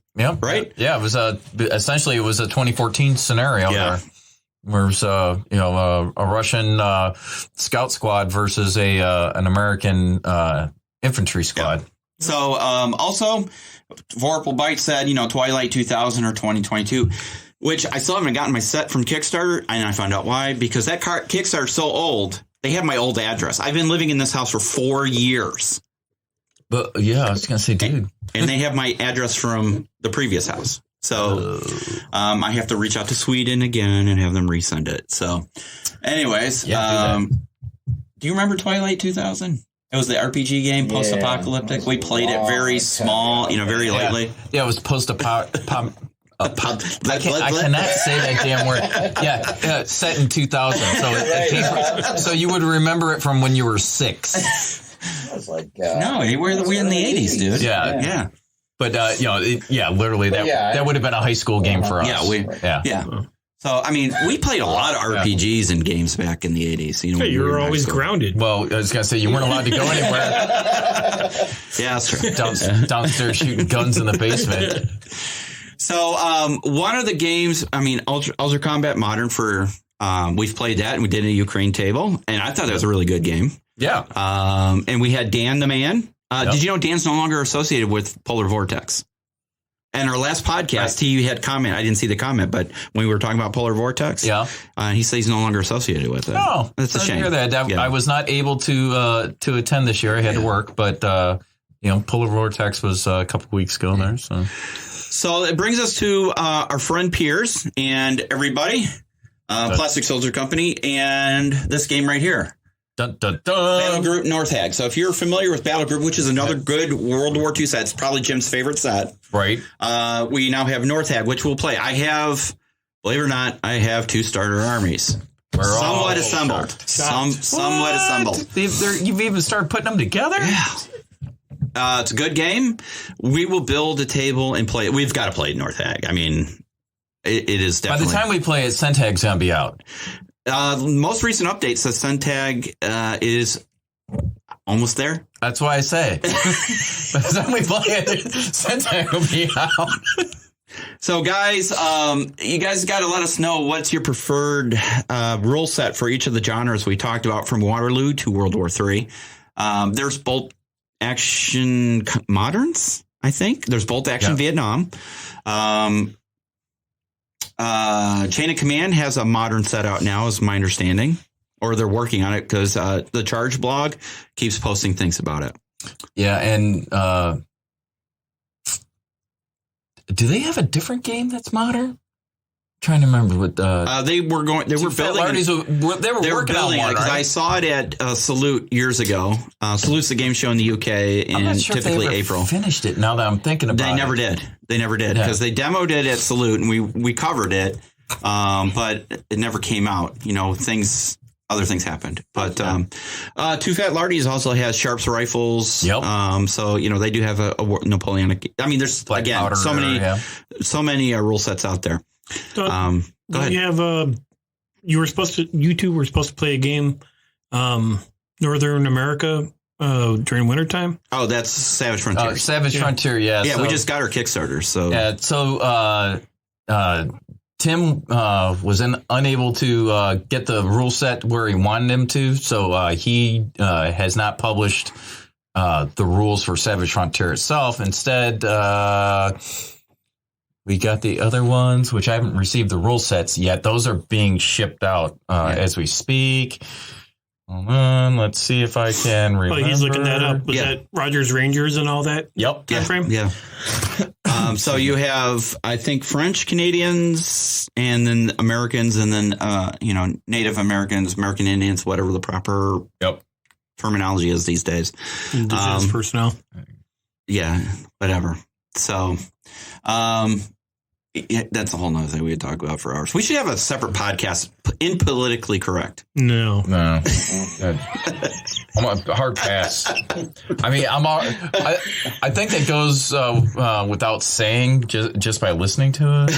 Right. Yeah. It was essentially a 2014 scenario. Yeah. There was a Russian scout squad versus an American infantry squad. Yeah. So also, Vorpal Bite said Twilight 2000 or 2022. Which I still haven't gotten my set from Kickstarter, and I found out why. Because that Kickstarter's so old, they have my old address. I've been living in this house for 4 years. But yeah, I was going to say, dude. And they have my address from the previous house. So I have to reach out to Sweden again and have them resend it. So anyways, do you remember Twilight 2000? It was the RPG game, post-apocalyptic. We played it very small, very lightly. Yeah, it was post-apocalyptic. I cannot say that damn word. Yeah, set in 2000. So you would remember it from when you were 6. I was like, no, we're in the 80s, dude. Yeah. But literally that would have been a high school game for us. Yeah. So we played a lot of RPGs and games back in the 80s. You were always grounded. Well, I was gonna say you weren't allowed to go anywhere. Yeah, that's true. Downstairs shooting guns in the basement. So one of the games, Ultra Combat Modern we've played that and we did a Ukraine table, and I thought that was a really good game. Yeah. And we had Dan the Man. Did you know Dan's no longer associated with Polar Vortex? And our last podcast, he had comment. I didn't see the comment, but when we were talking about Polar Vortex, he says he's no longer associated with it. Oh, that's a shame. Hear that. I was not able to attend this year. I had to work, but Polar Vortex was a couple weeks ago there. So it brings us to our friend Piers and everybody, Plastic Soldier Company, and this game right here. Dun, dun, dun. Battle Group North Hag. So if you're familiar with Battle Group, which is another good World War II set, it's probably Jim's favorite set. Right. We now have North Hag, which we'll play. Believe it or not, I have 2 starter armies. Somewhat assembled. Somewhat assembled. You've even started putting them together? Yeah. It's a good game. We will build a table and play it. We've got to play North Hag. It is definitely. By the time we play it, Centag's going to be out. Most recent update says Centag is almost there. That's why I say. By the time we play it, Centag will be out. So, guys, you guys got to let us know what's your preferred rule set for each of the genres we talked about, from Waterloo to World War III. There's bolt action moderns, I think. There's bolt action Vietnam. Chain of Command has a modern set out now, is my understanding. Or they're working on it, because the Charge blog keeps posting things about it. Yeah, and do they have a different game that's modern? I'm trying to remember what they were building. They were working on one, because I saw it at Salute years ago. Salute's the game show in the UK in typically April. Finished it. Now that I'm thinking about it, they never did because they demoed it at Salute and we covered it, but it never came out. Things other things happened. But Too Fat Lardy's also has Sharps rifles. Yep. So they do have a Napoleonic. I mean, there's Black again powder, so many rule sets out there. So, Go ahead. you have you two were supposed to play a game, Northern America during wintertime. Oh, that's Savage Frontier. Savage Frontier, yeah. Yeah, so, we just got our Kickstarter. So Yeah, so Tim was unable to get the rule set where he wanted him to, so he has not published the rules for Savage Frontier itself. Instead, we got the other ones, which I haven't received the rule sets yet. Those are being shipped out as we speak. Hold on, let's see if I can remember. Oh, he's looking that up. Was that Rogers Rangers and all that? Yep. Time frame? Yeah. So you have, I think, French Canadians, and then Americans, and then Native Americans, American Indians, whatever the proper terminology is these days. Indigenous personnel. Yeah, whatever. So, that's a whole nother thing we could talk about for hours. We should have a separate podcast in Politically Correct. No. I'm a hard pass. I mean, I think that goes without saying just by listening to it.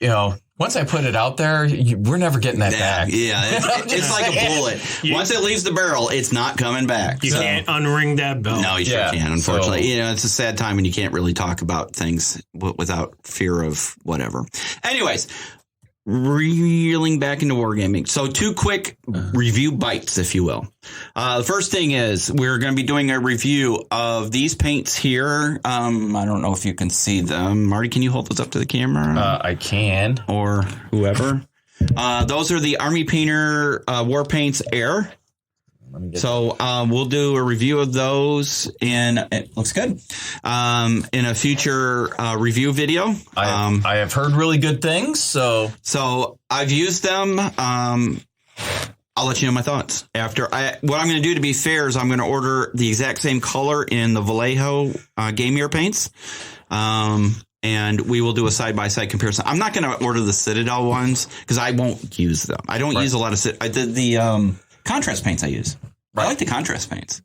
But, once I put it out there, we're never getting that back. Yeah, it's like a bullet. Once it leaves the barrel, it's not coming back. You can't unring that bell. No, you sure can't, unfortunately. It's a sad time when you can't really talk about things without fear of whatever. Anyways, reeling back into wargaming. So 2 quick review bites, if you will. The first thing is we're going to be doing a review of these paints here. I don't know if you can see them. Marty, can you hold those up to the camera? I can. Or whoever. Those are the Army Painter War Paints Air. So we'll do a review of those it looks good, in a future review video. I have heard really good things. So I've used them. I'll let you know my thoughts after. What I'm going to do, to be fair, is I'm going to order the exact same color in the Vallejo Game Year paints. And we will do a side-by-side comparison. I'm not going to order the Citadel ones because I won't use them. I don't use a lot of I did the contrast paints I use. I like the contrast paints.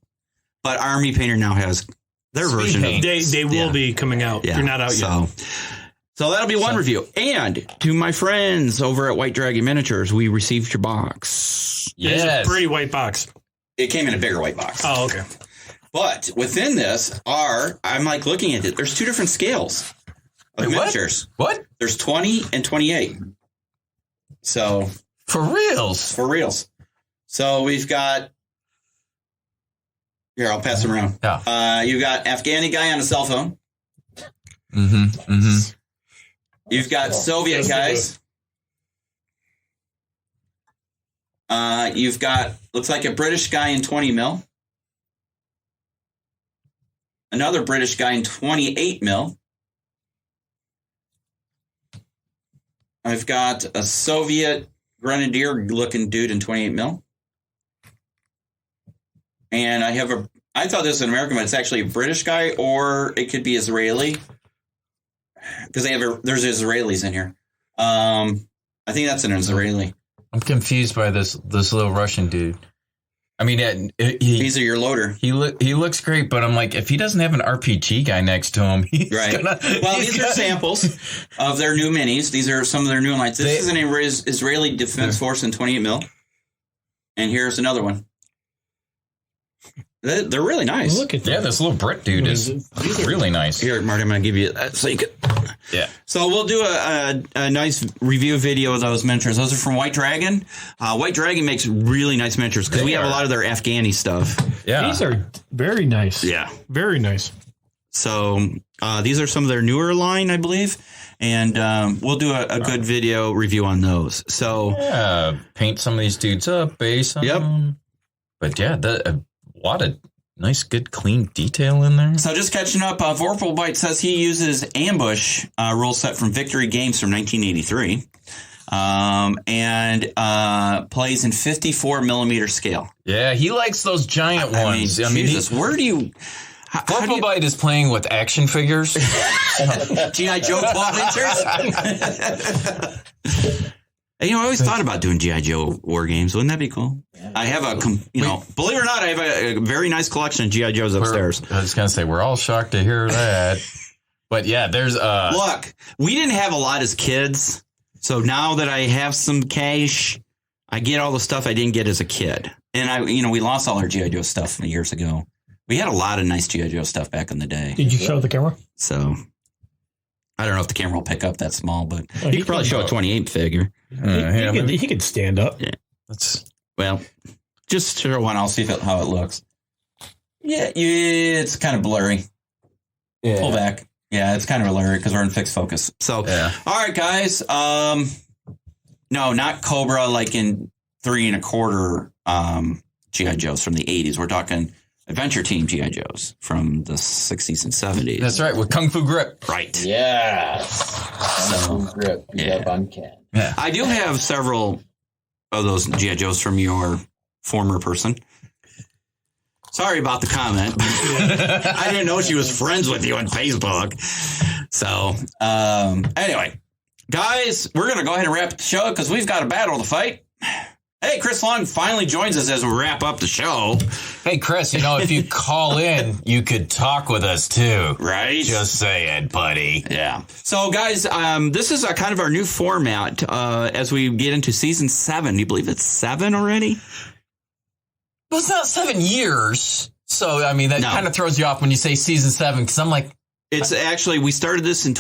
But Army Painter now has their version of They will be coming out. Yeah. They're not out yet. So that'll be one review. And to my friends over at White Dragon Miniatures, we received your box. It's a pretty white box. It came in a bigger white box. Oh, okay. But within this I'm like looking at it. There's 2 different scales of miniatures. What? There's 20 and 28. So for reals. For reals. So we've got. Here, I'll pass them around. Yeah. You got Afghani guy on a cell phone. Mm-hmm. Mm-hmm. You've got Soviet guys. You've got, looks like a British guy in 20 mil. Another British guy in 28 mil. I've got a Soviet grenadier looking dude in 28 mil. And I thought this was an American, but it's actually a British guy, or it could be Israeli. Because there's Israelis in here. I think that's an Israeli. I'm confused by this little Russian dude. I mean, he's your loader. He looks great, but I'm like, if he doesn't have an RPG guy next to him, these are samples of their new minis. These are some of their new lines. This is an Israeli Defense Force in 28 mil. And here's another one. They're really nice. Look at that. Yeah, this little Brit dude is really nice. Here, Marty, I'm going to give you that so you could. Yeah. So we'll do a nice review video of those miniatures. Those are from White Dragon. White Dragon makes really nice miniatures because we have a lot of their Afghani stuff. Yeah. These are very nice. Yeah. Very nice. So these are some of their newer line, I believe. And we'll do a good video review on those. So paint some of these dudes up, base them. Yep. But yeah, a lot of nice, good, clean detail in there. So just catching up, Vorpal Bite says he uses Ambush rule set from Victory Games from 1983 and plays in 54 millimeter scale. Yeah, he likes those giant ones. I mean, Jesus, where do you... Vorpal Bite is playing with action figures. G.I. Joe 12 inches? I always thought about doing G.I. Joe war games. Wouldn't that be cool? Yeah. I have believe it or not, I have a very nice collection of G.I. Joes upstairs. I was going to say, we're all shocked to hear that. But yeah, there's look, we didn't have a lot as kids. So now that I have some cash, I get all the stuff I didn't get as a kid. And we lost all our G.I. Joe stuff years ago. We had a lot of nice G.I. Joe stuff back in the day. Did you show the camera? So I don't know if the camera will pick up that small, but you could probably show a 28 figure. He could stand up. Yeah. Just show one. I'll see how it looks. Yeah, it's kind of blurry. Yeah. Pull back. Yeah, it's kind of blurry because we're in fixed focus. So, all right, guys. No, not Cobra like in 3 1/4 G.I. Joes from the 80s. We're talking Adventure Team G.I. Joes from the 60s and 70s. That's right, with Kung Fu Grip. Right. Yes. Kung Fu Grip. Up on Ken. Yeah. I do have several of those G.I. Joes from your former person. Sorry about the comment. I didn't know she was friends with you on Facebook. So, anyway, guys, we're going to go ahead and wrap up the show because we've got a battle to fight. Hey, Chris Long finally joins us as we wrap up the show. Hey, Chris, if you call in, you could talk with us too. Right? Just saying, buddy. Yeah. So, guys, this is kind of our new format as we get into season 7. Do you believe it's 7 already? Well, it's not 7 years. So, I mean, that kind of throws you off when you say season 7 because I'm like, it's actually, we started this in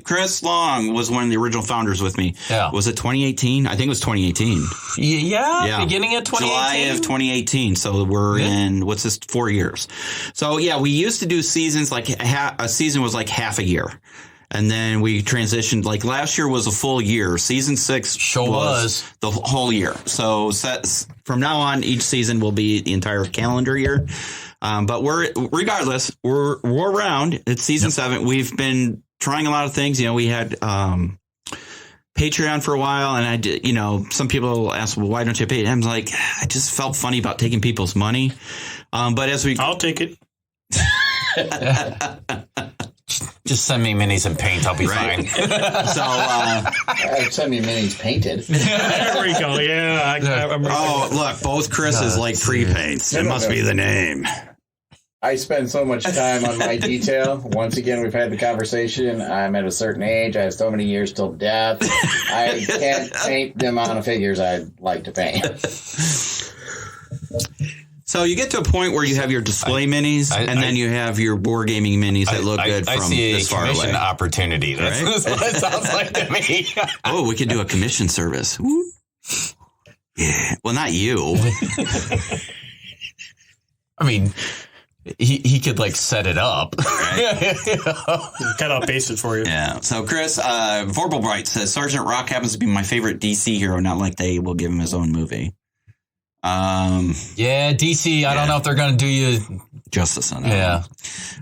Chris Long was one of the original founders with me. Yeah. Was it 2018? I think it was 2018. Yeah. Beginning of 2018. July of 2018. So we're in, 4 years. So yeah, we used to do seasons like a season was like half a year. And then we transitioned, like last year was a full year. Season 6 was the whole year. So from now on, each season will be the entire calendar year. But we're around. It's season 7. We've been trying a lot of things. We had Patreon for a while, and I did. Some people ask, "Well, why don't you pay?" I'm like, I just felt funny about taking people's money. But I'll take it. Just send me minis and paint. I'll be fine. So send me minis painted. There we go. Yeah. Look, both Chris's like pre-paints. It must be the name. I spend so much time on my detail. Once again, we've had the conversation. I'm at a certain age. I have so many years till death. I can't paint the amount of figures I'd like to paint. So you get to a point where you have your display minis, and then you have your board gaming minis that look good from this far away. I see a commission opportunity. That's what it sounds like to me. Oh, we could do a commission service. Woo. Yeah. Well, not you. I mean, he could like set it up. Right. Cut out basic for you. Yeah. So Chris, Vorpal Bright says Sergeant Rock happens to be my favorite DC hero. Not like they will give him his own movie. Yeah, DC. I don't know if they're going to do you justice on that. Yeah.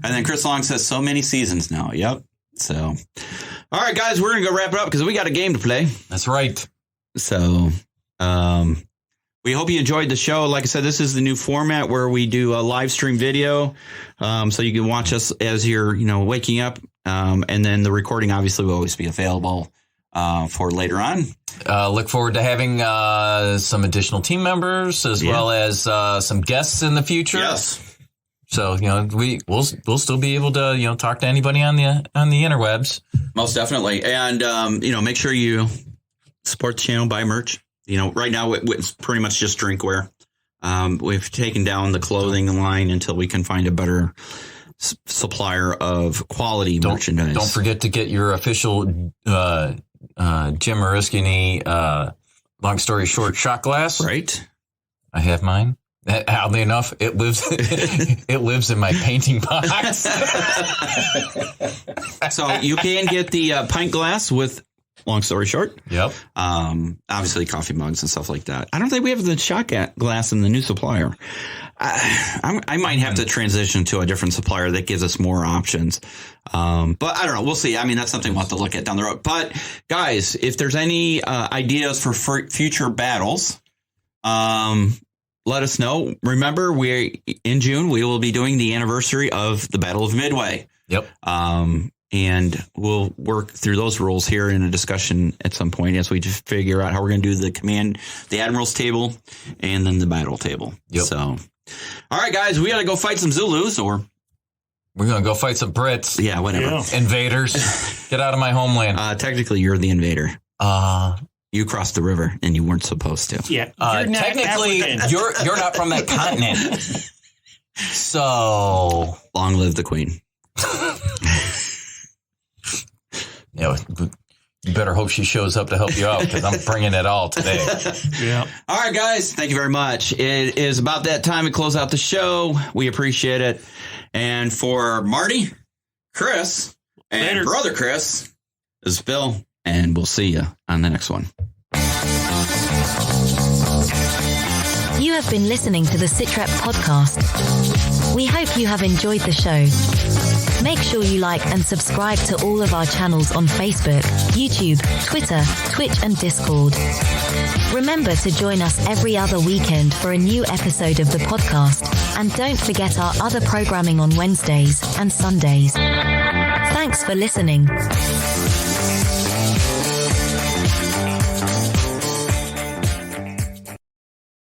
And then Chris Long says so many seasons now. Yep. So, all right, guys, we're going to go wrap it up because we got a game to play. That's right. So, we hope you enjoyed the show. Like I said, this is the new format where we do a live stream video. So you can watch us as you're, waking up. And then the recording obviously will always be available for later on. Look forward to having some additional team members as well as some guests in the future. Yes. So we'll still be able to talk to anybody on the interwebs. Most definitely, and make sure you support the channel, buy merch. Right now it's pretty much just drinkware. We've taken down the clothing line until we can find a better supplier of quality merchandise. Don't forget to get your official Jim Mariskini long story short shot glass. Right. I have mine. Oddly enough, it lives in my painting box. So you can get the pint glass with long story short. Yep. Obviously coffee mugs and stuff like that. I don't think we have the shot glass in the new supplier. I might have to transition to a different supplier that gives us more options. But I don't know. We'll see. I mean, that's something we'll have to look at down the road. But guys, if there's any ideas for future battles, let us know. Remember, in June, we will be doing the anniversary of the Battle of Midway. Yep. and we'll work through those rules here in a discussion at some point as we just figure out how we're going to do the Admiral's table and then the battle table. Yep. So, all right, guys, we got to go fight some Zulus or... We're going to go fight some Brits. Yeah, whatever. Yeah. Invaders. Get out of my homeland. Technically, you're the invader. You crossed the river and you weren't supposed to. Yeah. You're not Technically, African. you're not from that continent. So... Long live the Queen. You better hope she shows up to help you out because I'm bringing it all today. Yeah. All right, guys. Thank you very much. It is about that time to close out the show. We appreciate it. And for Marty, Chris, and Later. brother Chris, this is Bill, and we'll see you on the next one. You have been listening to the SitRep podcast. We hope you have enjoyed the show. Make sure you like and subscribe to all of our channels on Facebook, YouTube, Twitter, Twitch, and Discord. Remember to join us every other weekend for a new episode of the podcast. And don't forget our other programming on Wednesdays and Sundays. Thanks for listening.